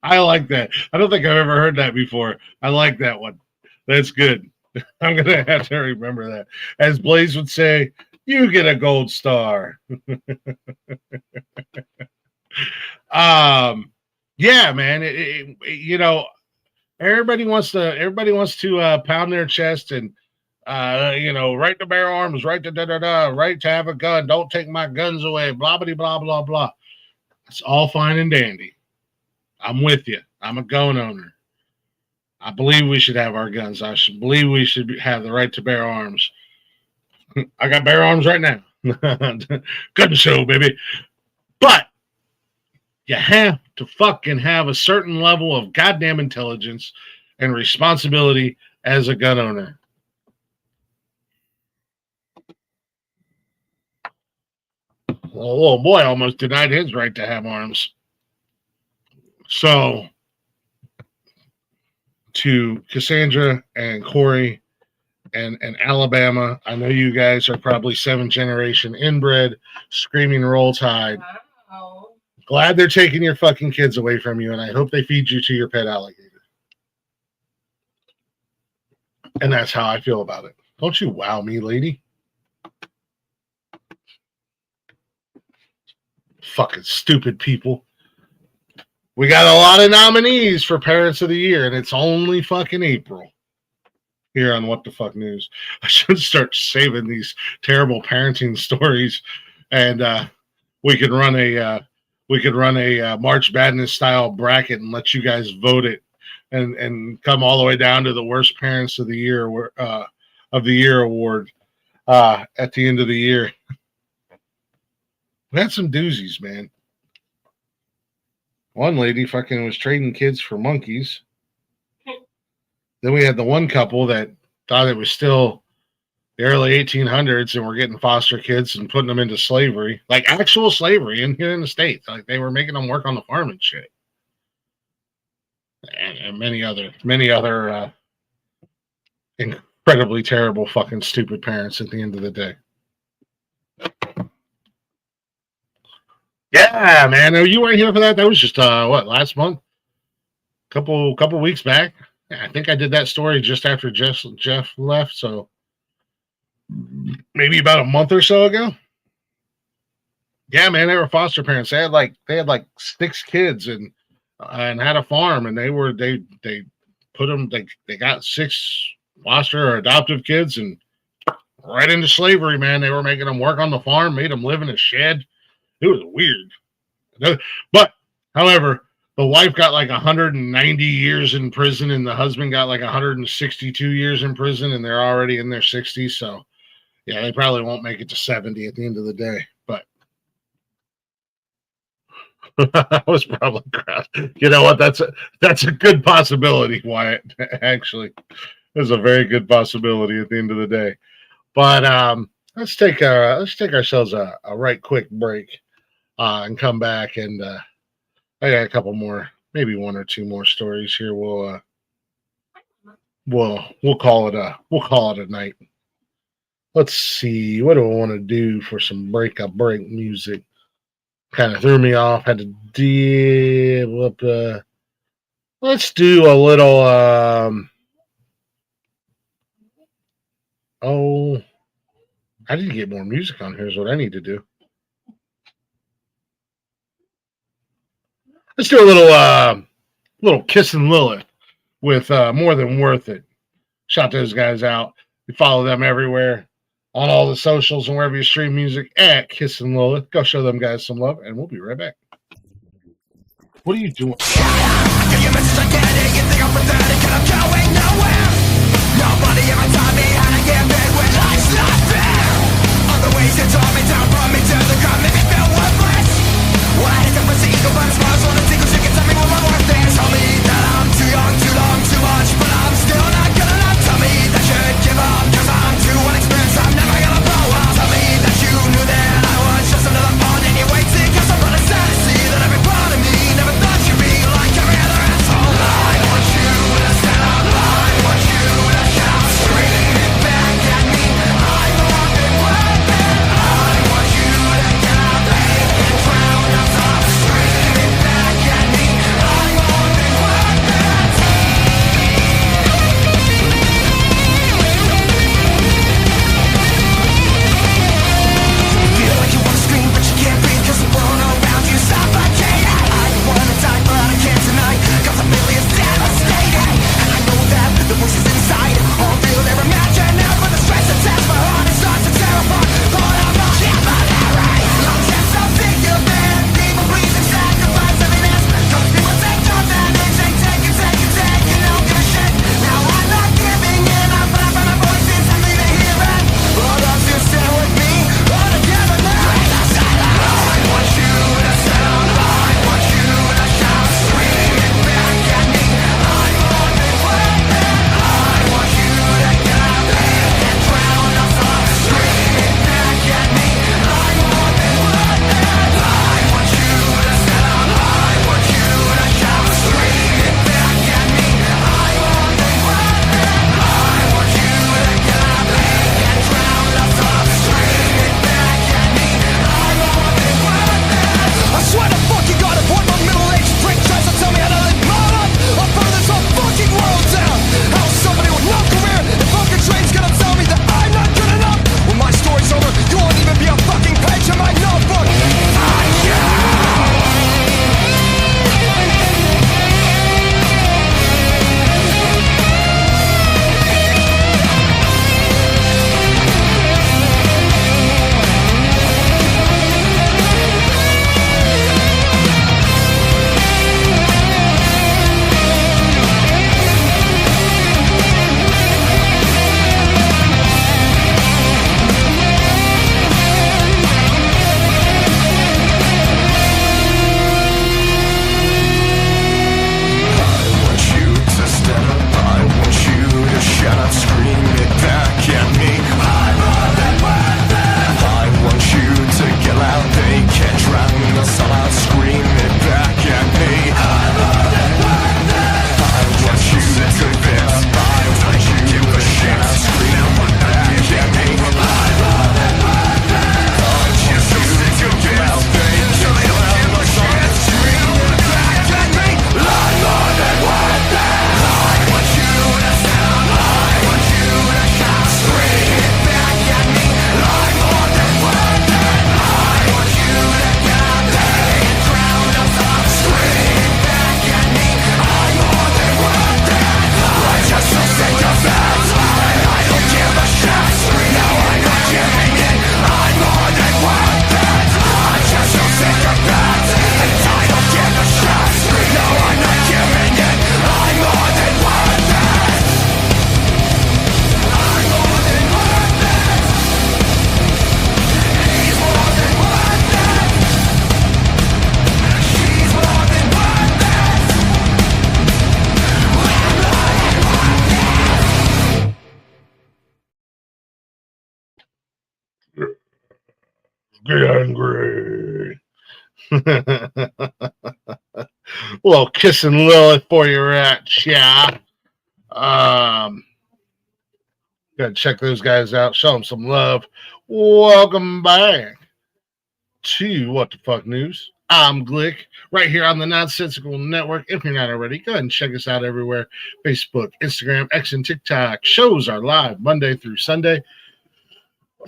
I like that. I don't think I've ever heard that before. I like that one. That's good. I'm going to have to remember that. As Blaze would say, you get a gold star. Yeah, man. You know, everybody wants to pound their chest and you know, right to bear arms, right to right to have a gun, don't take my guns away, blah blah blah blah blah. It's all fine and dandy. I'm with you. I'm a gun owner. I believe we should have our guns. I should believe we should have the right to bear arms. I got bear arms right now. Gun show, baby. But you have to fucking have a certain level of goddamn intelligence and responsibility as a gun owner. Well, a little boy almost denied his right to have arms. So, to Cassandra and Corey and Alabama, I know you guys are probably 7th generation inbred, screaming Roll Tide. Wow. Glad they're taking your fucking kids away from you, and I hope they feed you to your pet alligator. And that's how I feel about it. Don't you wow me, lady? Fucking stupid people. We got a lot of nominees for Parents of the Year, and it's only fucking April. Here on What the Fuck News. I should start saving these terrible parenting stories, and we could run a March Madness style bracket and let you guys vote it, and come all the way down to the worst Parents of the Year award at the end of the year. We had some doozies, man. One lady fucking was trading kids for monkeys. Then we had the one couple that thought it was still the early 1800s and were getting foster kids and putting them into slavery, like actual slavery in here in the States. Like they were making them work on the farm and shit. And many other incredibly terrible fucking stupid parents at the end of the day. Yeah, man. You weren't here for that. That was just last month? Couple weeks back. Yeah, I think I did that story just after Jeff left, so maybe about a month or so ago. Yeah, man, they were foster parents. They had like 6 kids and had a farm, and they put them. They got 6 foster or adoptive kids and right into slavery, man. They were making them work on the farm, made them live in a shed. It was weird. But, however, the wife got like 190 years in prison, and the husband got like 162 years in prison, and they're already in their 60s. So, yeah, they probably won't make it to 70 at the end of the day. But that was probably crap. You know what? That's a good possibility, Wyatt. Actually, there's a very good possibility at the end of the day. But let's take ourselves a right quick break. And come back, and I got a couple more, maybe 1 or 2 more stories here. We'll call it a night. Let's see, what do I want to do for some break music? Kind of threw me off. Had to deal up. Let's do a little. I need to get more music on here. Is what I need to do. Let's do a little Kissin' Lilith with More Than Worth It. Shout those guys out. You follow them everywhere on all the socials and wherever you stream music at Kissin' Lilith. Go show them guys some love, and we'll be right back. What are you doing? pathetic and I'm going nowhere. Nobody ever taught me how to get big when life's not fair. Other ways you taught me down, brought me to the ground, made me feel worthless. Well, I had different ego, but as far as one of the tickles, you can tell me what my worth is. Tell me that I'm too young, too long, too much, but I'm still not good enough. Tell me that you should give up, cause I'm too inexperienced, I'm never gonna blow up. Tell me that you knew that I was just another pawn and you waited, cause I'm really sad to see that every part of me never thought you'd be like every other asshole. I want you to stand up, I want you to shout, scream it back at me. I'm more than worth it. I want you to get out there and drown us off, scream it back at me. I'm more than worth it. Feel like you wanna scream but you can't breathe cause the world around you suffocating. I wanna die but I can't tonight cause I feel it's devastating. And I know that the voices inside all real, they're imaginary, but the stress attached my heart it starts to tear apart. But I'm not humanary. I'm just so sick of it. People pleasing, sacrifice happiness. Cause people take advantage, they take and don't give a shit. Now I'm not giving in, I'm flat from my voices, I'm leaving here and all those who stand with me all together now. I want you to stand up, I want you to shout, scream it back at me. I'm more than worth it. I want you to get out there and drown us off, scream it back at me. I'm more than worth it. I want you to stand up, I want you to shout, scream it back at me. I'm more than worth it. I want you to get out there and drown us off, scream it back at me. I'm more than worth it. I swear to fucking God, if one of my middle-aged prick tries to tell me how to live my life, I'll burn this whole fucking world down. How somebody with no career and fucking dreams gonna tell me that I'm not good enough? When my story's over, you won't even be a fucking page in my notebook. Fuck you! I want you to stand up, I want you to shout, scream it back at me. I'm more than worth it. I want you to get loud, they can't drown us all out, scream it back at me. I'm more than worth it. I want you to get up, I want you to shout, scream it back at me. I'm more than worth it. I want you to get loud, they can't drown us all out, scream it back at me. I'm more than worth it. I want you to stand up, I want you to shout, scream it back at me. I'm more than worth it. I want you to get out there and drown us off, scream it back at me. I'm more than worth it. I'm just so sick of that, and I don't give a shit. Now I'm not giving in. I'm more than worth it. I'm just so sick of that, and I don't give a shit. Now I'm not giving in. I'm more than worth it. I'm more than worth it. He's more than worth it. She's more than worth it. Get angry. Little kissing Lilith for you, rat. Yeah. Gotta check those guys out. Show them some love. Welcome back to What the Fuck News. I'm Glick, right here on the Nonsensical Network. If you're not already, go ahead and check us out everywhere. Facebook, Instagram, X, and TikTok. Shows are live Monday through Sunday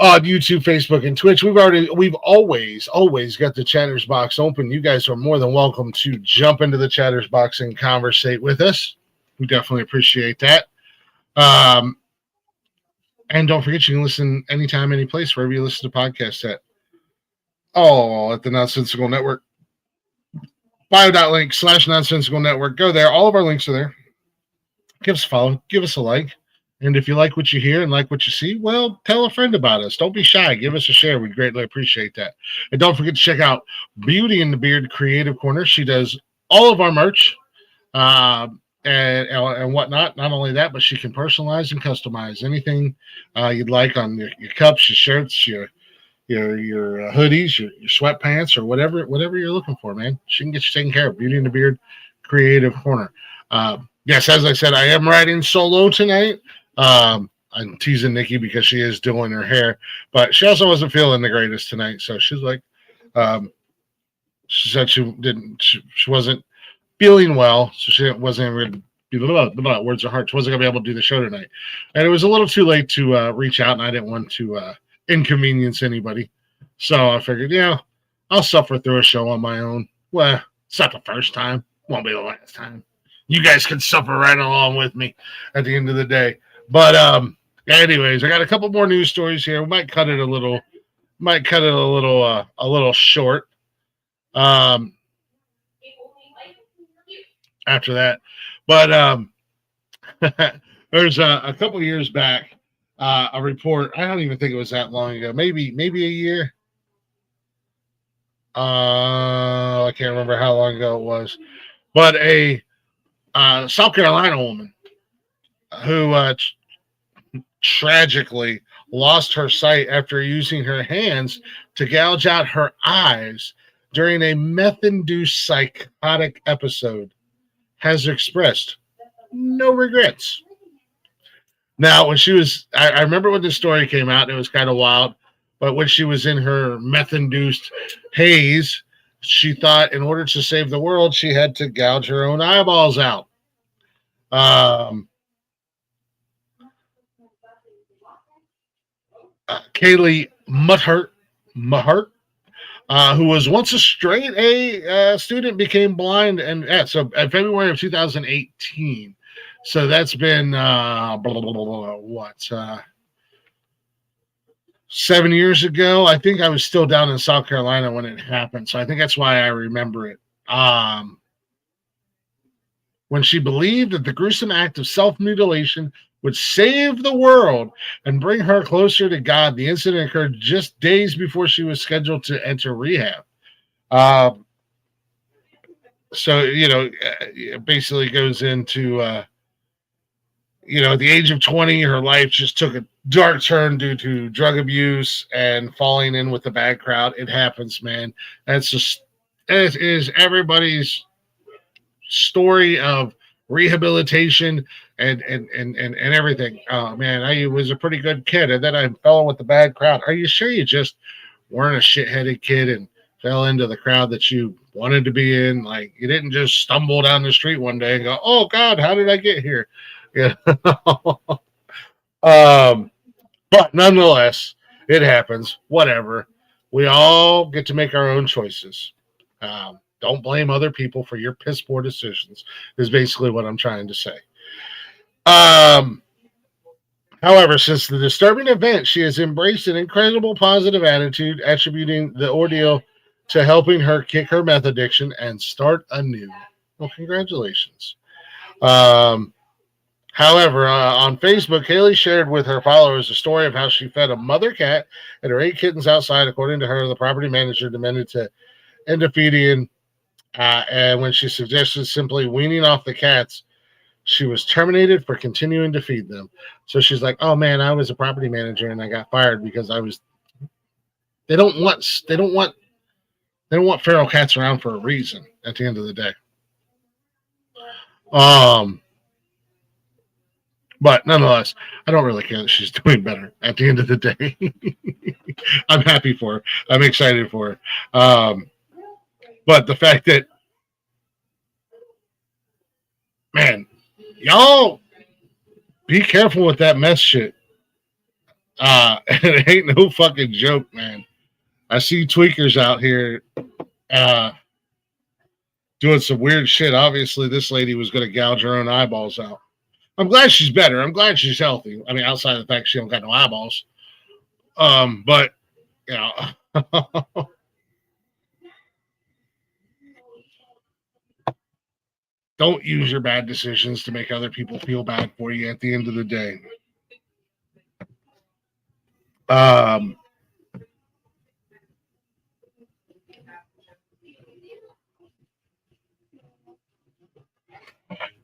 on YouTube, Facebook, and Twitch. We've always got the chatters box open. You guys are more than welcome to jump into the chatters box and conversate with us. We definitely appreciate that. And don't forget, you can listen anytime, any place, wherever you listen to podcasts at. All at the Nonsensical Network. Bio.link/Nonsensical Network. Go there. All of our links are there. give us a follow, give us a like. And if you like what you hear and like what you see, well, tell a friend about us. Don't be shy. Give us a share. We'd greatly appreciate that. And don't forget to check out Beauty and the Beard Creative Corner. She does all of our merch uh, and whatnot. Not only that, but she can personalize and customize anything you'd like on your cups, your shirts, your hoodies, your sweatpants, or whatever you're looking for, man. She can get you taken care of. Beauty and the Beard Creative Corner. Yes, as I said, I am riding solo tonight. I'm teasing Nikki because she is doing her hair, but she also wasn't feeling the greatest tonight. So she's like, she said she wasn't feeling well, so she wasn't really. Words are hard. She wasn't gonna be able to do the show tonight, and it was a little too late to reach out, and I didn't want to inconvenience anybody. So I figured, yeah, I'll suffer through a show on my own. Well, it's not the first time, won't be the last time. You guys can suffer right along with me at the end of the day. But anyways, I got a couple more news stories here. We might cut it a little short. After that, but there's a couple years back a report. I don't even think it was that long ago. Maybe a year. I can't remember how long ago it was, but a South Carolina woman who tragically lost her sight after using her hands to gouge out her eyes during a meth-induced psychotic episode has expressed no regrets. Now, when she was, I remember when this story came out, it was kind of wild, but when she was in her meth-induced haze, she thought in order to save the world, she had to gouge her own eyeballs out. Kaylee Muthart, who was once a straight A student, became blind, and so in February of 2018. So that's been 7 years ago. I think I was still down in South Carolina when it happened, so I think that's why I remember it. When she believed that the gruesome act of self-mutilation would save the world and bring her closer to God, the incident occurred just days before she was scheduled to enter rehab. So, it basically goes into, at the age of 20, her life just took a dark turn due to drug abuse and falling in with the bad crowd. It happens, man. It is everybody's story of rehabilitation and everything. Oh man, I was a pretty good kid, and then I fell in with the bad crowd. Are you sure you just weren't a shitheaded kid and fell into the crowd that you wanted to be in? Like, you didn't just stumble down the street one day and go, "Oh God, how did I get here?" Yeah. But nonetheless, it happens. Whatever. We all get to make our own choices. Don't blame other people for your piss poor decisions, is basically what I'm trying to say. However, since the disturbing event, she has embraced an incredible positive attitude, attributing the ordeal to helping her kick her meth addiction and start anew. Well, congratulations. However, on Facebook, Kaylee shared with her followers a story of how she fed a mother cat and her 8 kittens outside. According to her, the property manager demanded to end the feeding. And when she suggested simply weaning off the cats, she was terminated for continuing to feed them. So she's like, "Oh man, I was a property manager and I got fired because I was." They don't want feral cats around for a reason. At the end of the day, but nonetheless, I don't really care that she's doing better. At the end of the day, I'm happy for her. I'm excited for her. But the fact that, man, y'all be careful with that mess shit. It ain't no fucking joke, man. I see tweakers out here doing some weird shit. Obviously, this lady was going to gouge her own eyeballs out. I'm glad she's better. I'm glad she's healthy. I mean, outside of the fact she don't got no eyeballs. But, Don't use your bad decisions to make other people feel bad for you at the end of the day.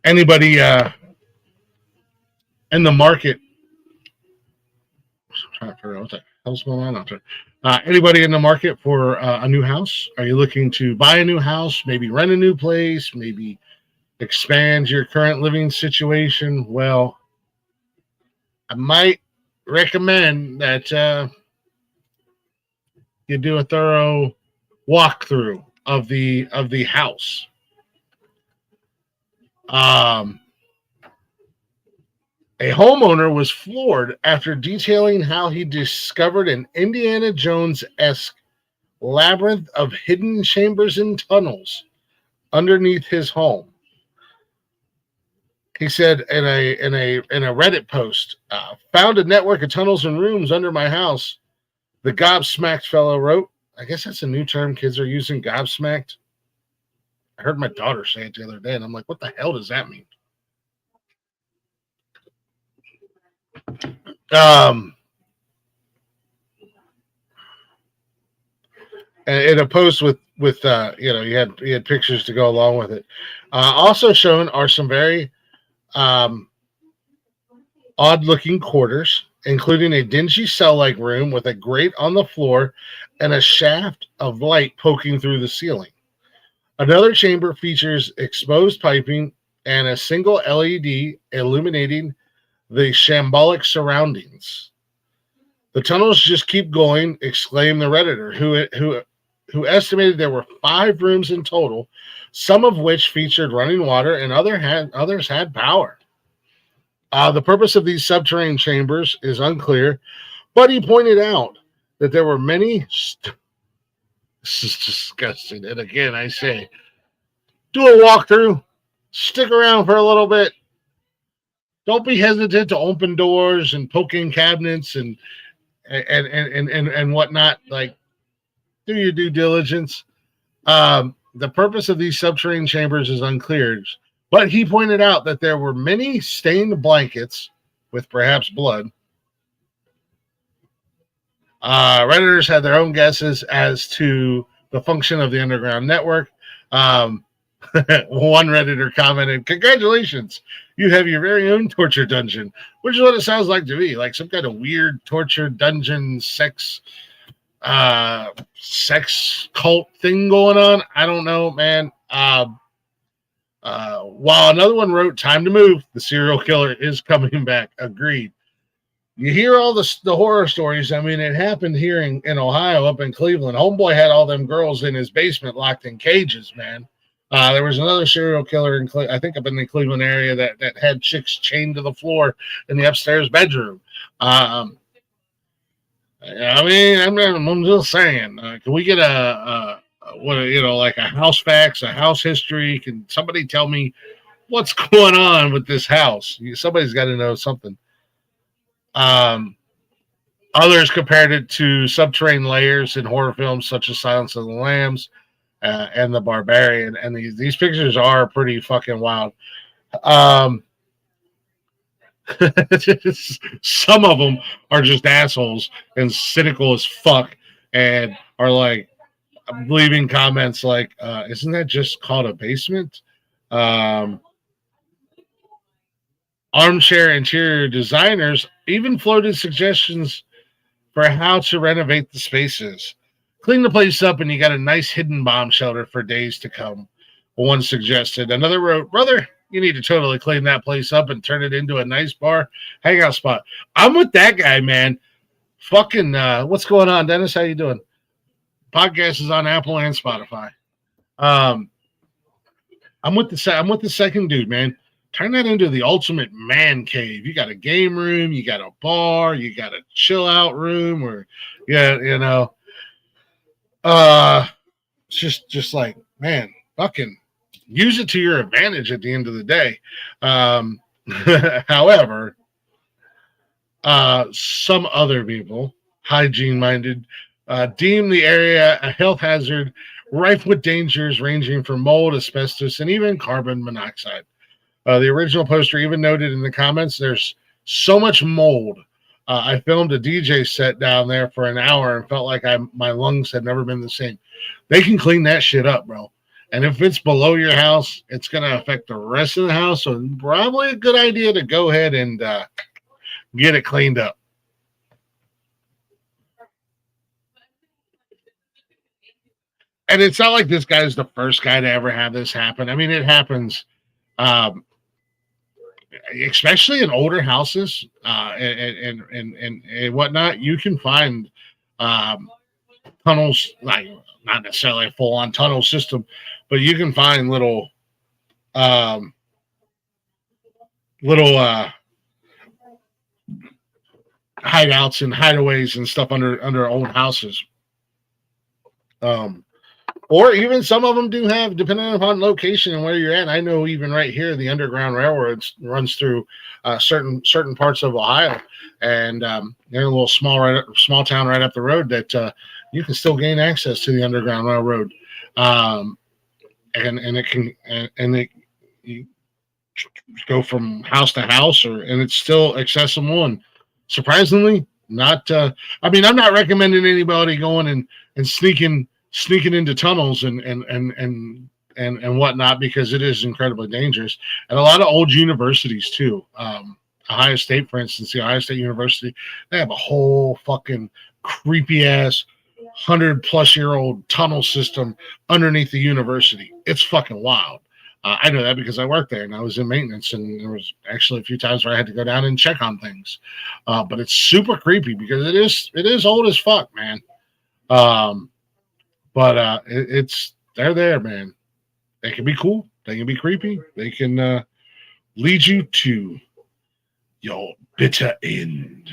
Anybody in the market? I'm trying to figure out what the hell's going on out there. Anybody in the market for a new house? Are you looking to buy a new house? Maybe rent a new place? Maybe expand your current living situation? Well, I might recommend that you do a thorough walkthrough of the house. A homeowner was floored after detailing how he discovered an Indiana Jones-esque labyrinth of hidden chambers and tunnels underneath his home. He said in a Reddit post, found a network of tunnels and rooms under my house. The gobsmacked fellow wrote. I guess that's a new term kids are using, gobsmacked. I heard my daughter say it the other day, and I'm like, what the hell does that mean? And in a post with you had pictures to go along with it. Also shown are some very odd-looking quarters, including a dingy cell-like room with a grate on the floor and a shaft of light poking through the ceiling. Another chamber features exposed piping and a single LED illuminating the shambolic surroundings. The tunnels just keep going, exclaimed the Redditor, who estimated there were 5 rooms in total, some of which featured running water and others had power. The purpose of these subterranean chambers is unclear, but he pointed out that there were many. This is disgusting. And again, I say, do a walkthrough, stick around for a little bit. Don't be hesitant to open doors and poke in cabinets and whatnot. Like, do your due diligence. The purpose of these subterranean chambers is unclear, but he pointed out that there were many stained blankets with perhaps blood. Redditors had their own guesses as to the function of the underground network. One Redditor commented, "Congratulations, you have your very own torture dungeon," which is what it sounds like to me, like some kind of weird torture dungeon sex cult thing going on. I don't know, man. While another one wrote, "Time to move. The serial killer is coming back." Agreed. You hear all the horror stories. I mean, it happened here in Ohio, up in Cleveland. Homeboy had all them girls in his basement locked in cages, man. There was another serial killer I think up in the Cleveland area that had chicks chained to the floor in the upstairs bedroom. I mean, I'm just saying, can we get like a house facts, a house history? Can somebody tell me what's going on with this house? Somebody's got to know something. Others compared it to subterranean layers in horror films such as Silence of the Lambs and The Barbarian, and these pictures are pretty fucking wild. Some of them are just assholes and cynical as fuck, and are like leaving comments like, "Isn't that just called a basement?" Armchair interior designers even floated suggestions for how to renovate the spaces. Clean the place up and you got a nice hidden bomb shelter for days to come, one suggested. Another wrote, "Brother, you need to totally clean that place up and turn it into a nice bar hangout spot." I'm with that guy, man. Fucking, what's going on, Dennis? How you doing? Podcast is on Apple and Spotify. I'm with the second dude, man. Turn that into the ultimate man cave. You got a game room, you got a bar, you got a chill out room, or it's just like, man, fucking use it to your advantage at the end of the day. However, some other people, hygiene minded, deem the area a health hazard, rife with dangers ranging from mold, asbestos, and even carbon monoxide. The original poster even noted in the comments there's so much mold. I filmed a DJ set down there for an hour and felt like my lungs had never been the same. They can clean that shit up, bro. And if it's below your house, it's going to affect the rest of the house. So probably a good idea to go ahead and get it cleaned up. And it's not like this guy's the first guy to ever have this happen. I mean, it happens, especially in older houses and whatnot. You can find tunnels, like not necessarily a full-on tunnel system, but you can find little hideouts and hideaways and stuff under old houses. Or even some of them do have, depending upon location and where you're at. I know even right here, the Underground Railroad runs through certain parts of Ohio, and they're a little small town right up the road that you can still gain access to the Underground Railroad, and you go from house to house, and it's still accessible. And surprisingly, not. I mean, I'm not recommending anybody going and sneaking into tunnels and whatnot, because it is incredibly dangerous. And a lot of old universities too. Ohio State, for instance, the Ohio State University, they have a whole fucking creepy ass 100-plus-year-old tunnel system underneath the university. It's fucking wild. I know that because I worked there and I was in maintenance, and there was actually a few times where I had to go down and check on things. But it's super creepy because it is old as fuck, man. But they're there, man. They can be cool. They can be creepy. They can lead you to your bitter end.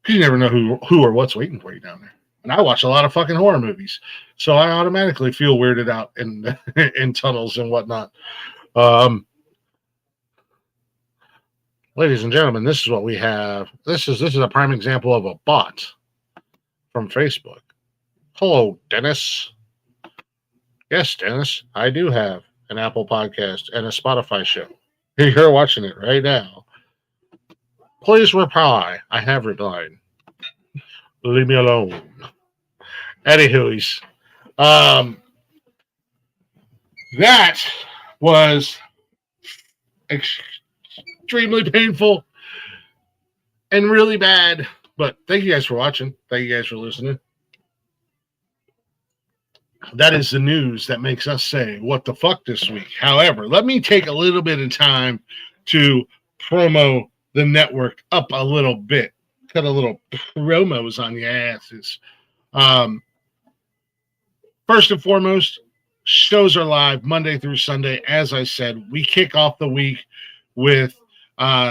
Because you never know who or what's waiting for you down there. And I watch a lot of fucking horror movies, so I automatically feel weirded out in tunnels and whatnot. Ladies and gentlemen, this is what we have. This is a prime example of a bot from Facebook. Hello, Dennis. Yes, Dennis, I do have an Apple podcast and a Spotify show. You're watching it right now. Please reply. I have replied. Leave me alone. Anywho's, that was extremely painful and really bad. But thank you guys for watching. Thank you guys for listening. That is the news that makes us say, what the fuck this week. However, let me take a little bit of time to promo the network up a little bit. Cut a little promos on your asses. First and foremost, shows are live Monday through Sunday. As I said, we kick off the week with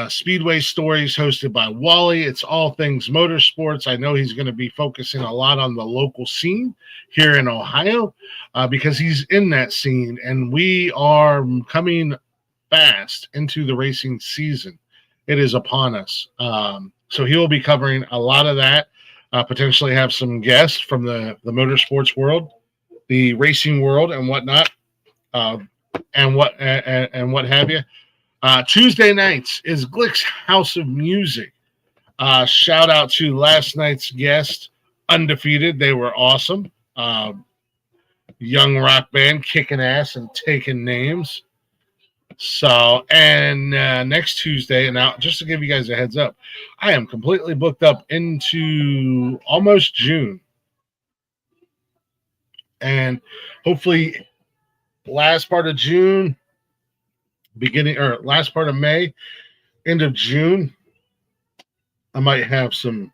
Speedway Stories hosted by Wally. It's all things motorsports. I know he's going to be focusing a lot on the local scene here in Ohio because he's in that scene, and we are coming fast into the racing season. It is upon us. So he will be covering a lot of that, potentially have some guests from the motorsports world, the racing world, and whatnot, and what have you. Tuesday nights is Glick's House of Music. Shout out to last night's guest, Undefeated. They were awesome. Young rock band, kicking ass and taking names. So, and next Tuesday, and now just to give you guys a heads up, I am completely booked up into almost June. And hopefully last part of June, last part of May, end of June, I might have some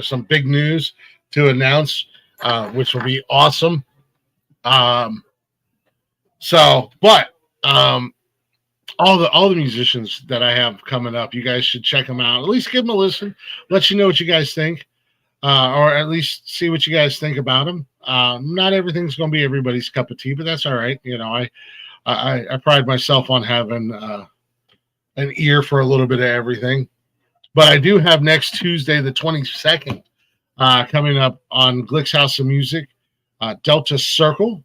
some big news to announce, which will be awesome. All the musicians that I have coming up, you guys should check them out. At least give them a listen. Let you know what you guys think, or at least see what you guys think about them. Not everything's going to be everybody's cup of tea, but that's all right. You know, I pride myself on having an ear for a little bit of everything. But I do have next Tuesday, the 22nd, coming up on Glick's House of Music. Delta Circle.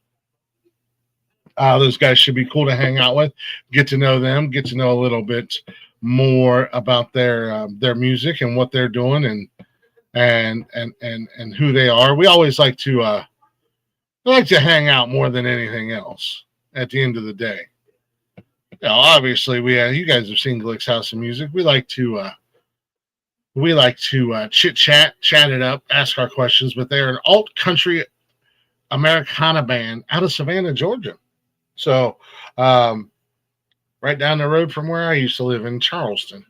Those guys should be cool to hang out with, get to know them, get to know a little bit more about their music and what they're doing and who they are. We always like to hang out more than anything else at the end of the day. Obviously you guys have seen Glick's House of Music. We like to chit chat it up, ask our questions, but they're an alt country Americana band out of Savannah, Georgia. So, right down the road from where I used to live in Charleston.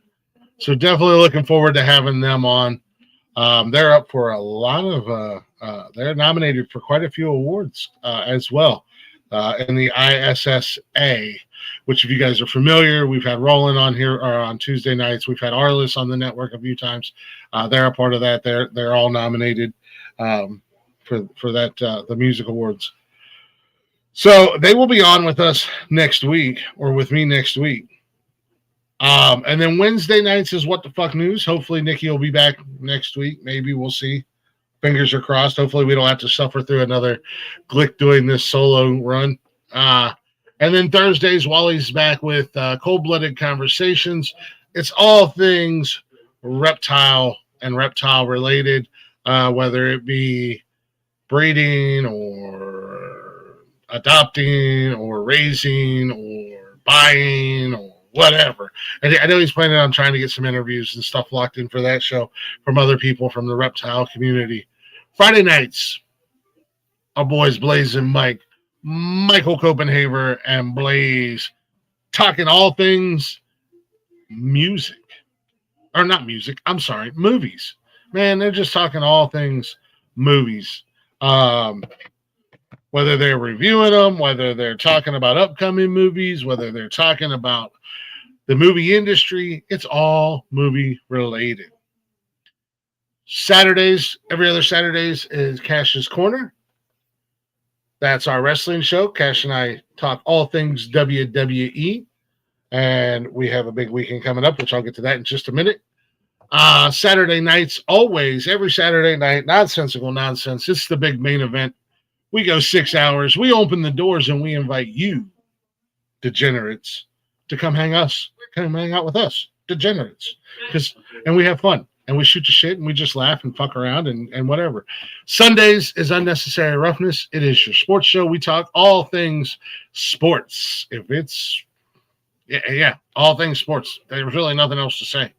So definitely looking forward to having them on. They're up for a lot of, they're nominated for quite a few awards as well in the ISSA, which if you guys are familiar, we've had Roland on here on Tuesday nights. We've had Arliss on the network a few times. They're a part of that. They're all nominated for that the music awards. So they will be on with us next week, or with me next week. And then Wednesday nights is What the Fuck News. Hopefully Nikki will be back next week. Maybe we'll see. Fingers are crossed. Hopefully we don't have to suffer through another Glick doing this solo run. And then Thursdays, Wally's back with Cold-Blooded Conversations. It's all things reptile and reptile related, whether it be breeding or adopting or raising or buying or whatever. I know he's planning on trying to get some interviews and stuff locked in for that show from other people from the reptile community. Friday nights, our boys Blaze and Michael Copenhaver and Blaze, talking all things music. Or not music, I'm sorry, movies. Man, they're just talking all things movies. Whether they're reviewing them, whether they're talking about upcoming movies, whether they're talking about the movie industry, it's all movie related. Saturdays, every other Saturdays is Cash's Corner. That's our wrestling show. Cash and I talk all things WWE. And we have a big weekend coming up, which I'll get to that in just a minute. Saturday nights, always, every Saturday night, Nonsensical Nonsense. It's the big main event. We go 6 hours. We open the doors and we invite you, degenerates, to come hang out with us, degenerates. And we have fun. And we shoot the shit and we just laugh and fuck around and whatever. Sundays is Unnecessary Roughness. It is your sports show. We talk all things sports. If it's, all things sports. There's really nothing else to say.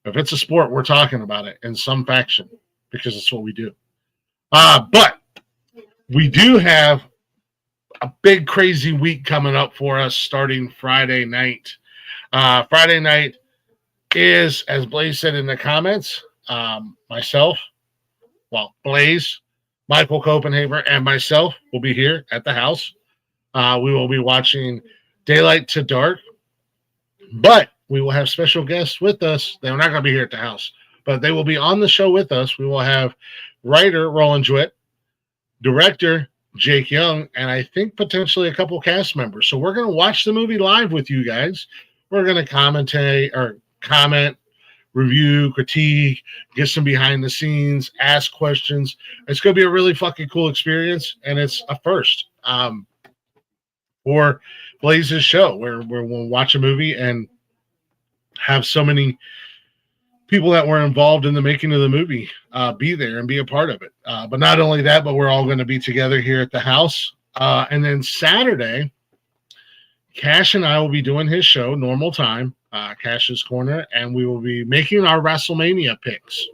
If it's a sport, we're talking about it in some fashion because it's what we do. But we do have a big, crazy week coming up for us starting Friday night. Friday night is, as Blaze said in the comments, myself, Blaze, Michael Copenhaver, and myself will be here at the house. We will be watching Daylight to Dark, but we will have special guests with us. They're not going to be here at the house, but they will be on the show with us. We will have writer Roland Jewett, director Jake Young, and I think potentially a couple cast members. So we're going to watch the movie live with you guys. We're going to comment, review, critique, get some behind the scenes, ask questions. It's going to be a really fucking cool experience, and it's a first for Blaze's show where we'll watch a movie and have so many people that were involved in the making of the movie be there and be a part of it. But not only that, but we're all going to be together here at the house. And then Saturday, Cash and I will be doing his show, normal time, Cash's Corner, and we will be making our WrestleMania picks.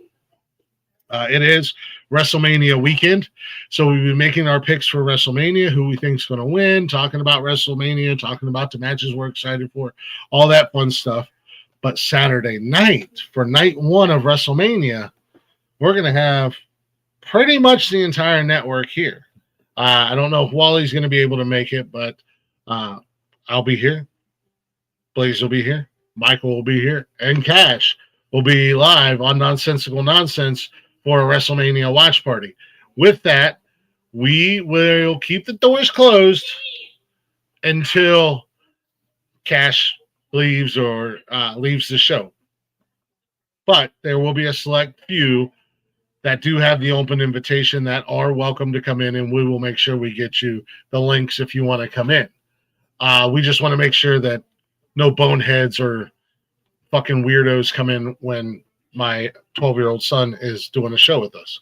It is WrestleMania weekend, so we'll be making our picks for WrestleMania, who we think is going to win, talking about WrestleMania, talking about the matches we're excited for, all that fun stuff. But Saturday night, for night one of WrestleMania, we're going to have pretty much the entire network here. I don't know if Wally's going to be able to make it, but I'll be here. Blaze will be here. Michael will be here. And Cash will be live on Nonsensical Nonsense for a WrestleMania watch party. With that, we will keep the doors closed until Cash leaves or leaves the show. But there will be a select few that do have the open invitation that are welcome to come in, and we will make sure we get you the links if you want to come in. We just want to make sure that no boneheads or fucking weirdos come in when my 12-year-old son is doing a show with us.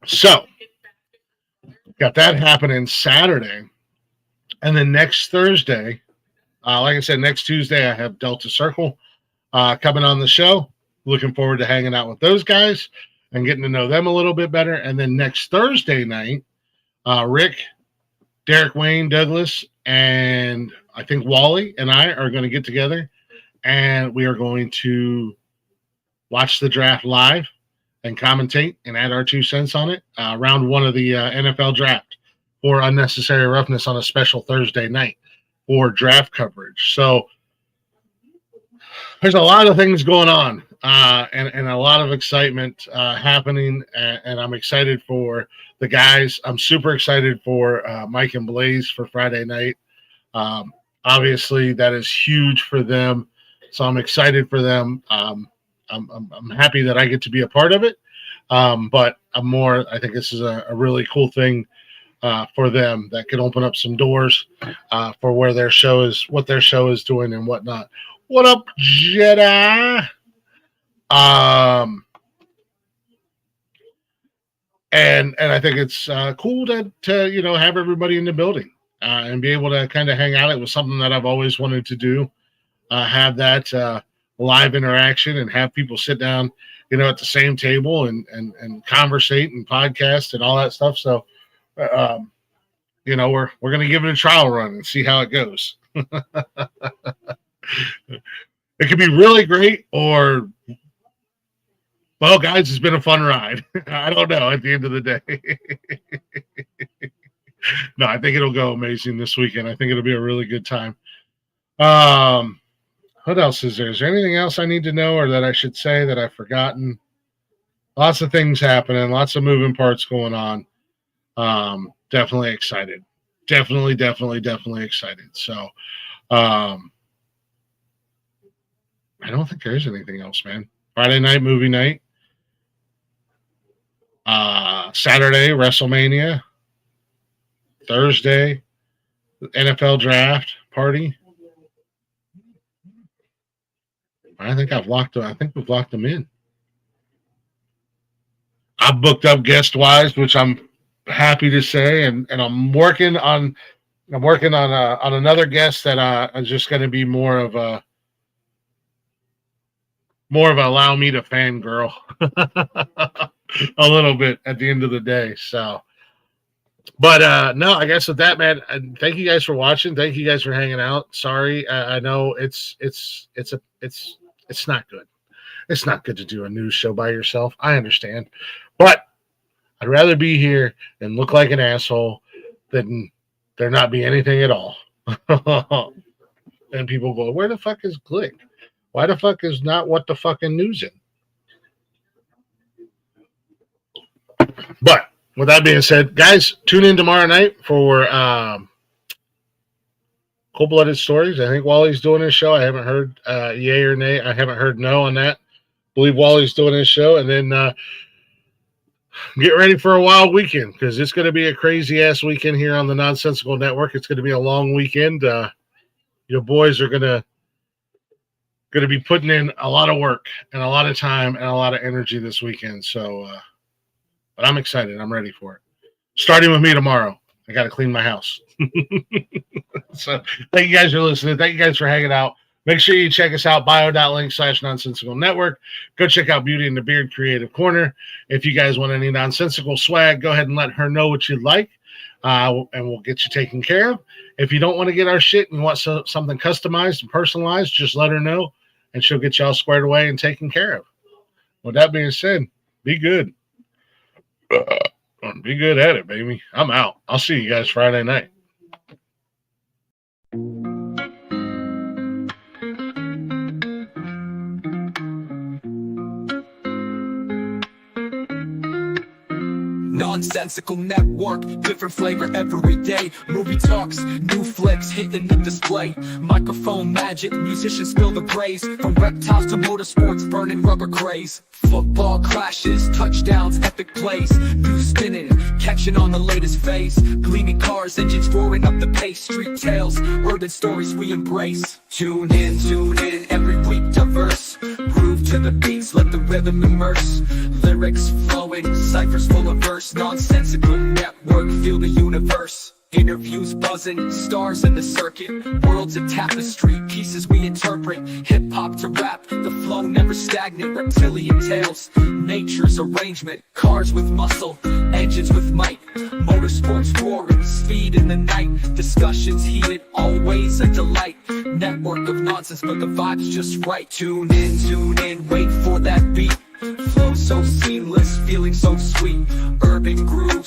So, got that happening Saturday. And then next Thursday, like I said, next Tuesday, I have Delta Circle coming on the show. Looking forward to hanging out with those guys and getting to know them a little bit better. And then next Thursday night, Rick, Derek Wayne, Douglas, and I think Wally and I are going to get together, and we are going to watch the draft live and commentate and add our 2 cents on it. Round 1 of the NFL draft for Unnecessary Roughness on a special Thursday night for draft coverage. So there's a lot of things going on and a lot of excitement happening, and I'm excited for the guys. I'm super excited for Mike and Blaze for Friday night. Obviously, that is huge for them, so I'm excited for them. I'm happy that I get to be a part of it, but I think this is a really cool thing for them that could open up some doors for where their show is, what their show is doing, and whatnot. What up, Jedi? And I think it's cool to have everybody in the building and be able to kind of hang out. It was something that I've always wanted to do, have that live interaction and have people sit down, at the same table and conversate and podcast and all that stuff. So, we're going to give it a trial run and see how it goes. It could be really great, or, well, guys, it's been a fun ride. I don't know at the end of the day. No, I think it'll go amazing this weekend. I think it'll be a really good time. What else is there? Is there anything else I need to know or that I should say that I've forgotten? Lots of things happening, lots of moving parts going on. Definitely excited. Definitely excited. So, I don't think there's anything else, man. Friday night, movie night. Saturday, WrestleMania. Thursday, NFL draft party. I think we've locked them in. I've booked up guest wise, which I'm happy to say, and I'm working on another guest that is just going to be more of a allow me to fangirl a little bit at the end of the day. So, but no, I guess with that, man, thank you guys for watching. Thank you guys for hanging out. Sorry, I know it's not good. It's not good to do a news show by yourself. I understand, but I'd rather be here and look like an asshole than there not be anything at all. And people go, where the fuck is Glick? Why the fuck is not what the fucking news in? But with that being said, guys, tune in tomorrow night for Cold-Blooded Stories. I think Wally's doing his show. I haven't heard yay or nay. I haven't heard no on that. I believe Wally's doing his show. And then get ready for a wild weekend, because it's going to be a crazy-ass weekend here on the Nonsensical Network. It's going to be a long weekend. Your boys are going to be putting in a lot of work and a lot of time and a lot of energy this weekend. So, but I'm excited. I'm ready for it. Starting with me tomorrow. I got to clean my house. So thank you guys for listening. Thank you guys for hanging out. Make sure you check us out, bio.link/nonsensical network. Go check out Beauty and the Beard Creative Corner. If you guys want any nonsensical swag, go ahead and let her know what you'd like, and we'll get you taken care of. If you don't want to get our shit and you want something customized and personalized, just let her know, and she'll get y'all squared away and taken care of. With that being said, be good. Be good at it, baby. I'm out. I'll see you guys Friday night. nonsensical network, different flavor every day. Movie talks, new flicks hitting the display. Microphone magic, musicians spill the praise. From reptiles to motorsports, burning rubber craze. Football crashes, touchdowns, epic plays. New spinning, catching on the latest phase. Gleaming cars, engines roaring up the pace. Street tales, urban stories we embrace. Tune in, every week diverse. Groove to the beats, let the rhythm immerse. Lyrics flowing, ciphers full of verse. Nonsensical network, feel the universe. Interviews buzzing, stars in the circuit. Worlds a tapestry, pieces we interpret. Hip-hop to rap, the flow never stagnant. Reptilian tales, nature's arrangement. Cars with muscle, engines with might. Motorsports roaring, speed in the night. Discussions heated, always a delight. Network of nonsense, but the vibe's just right. Tune in, wait for that beat. Flow so seamless, feeling so sweet. Urban groove,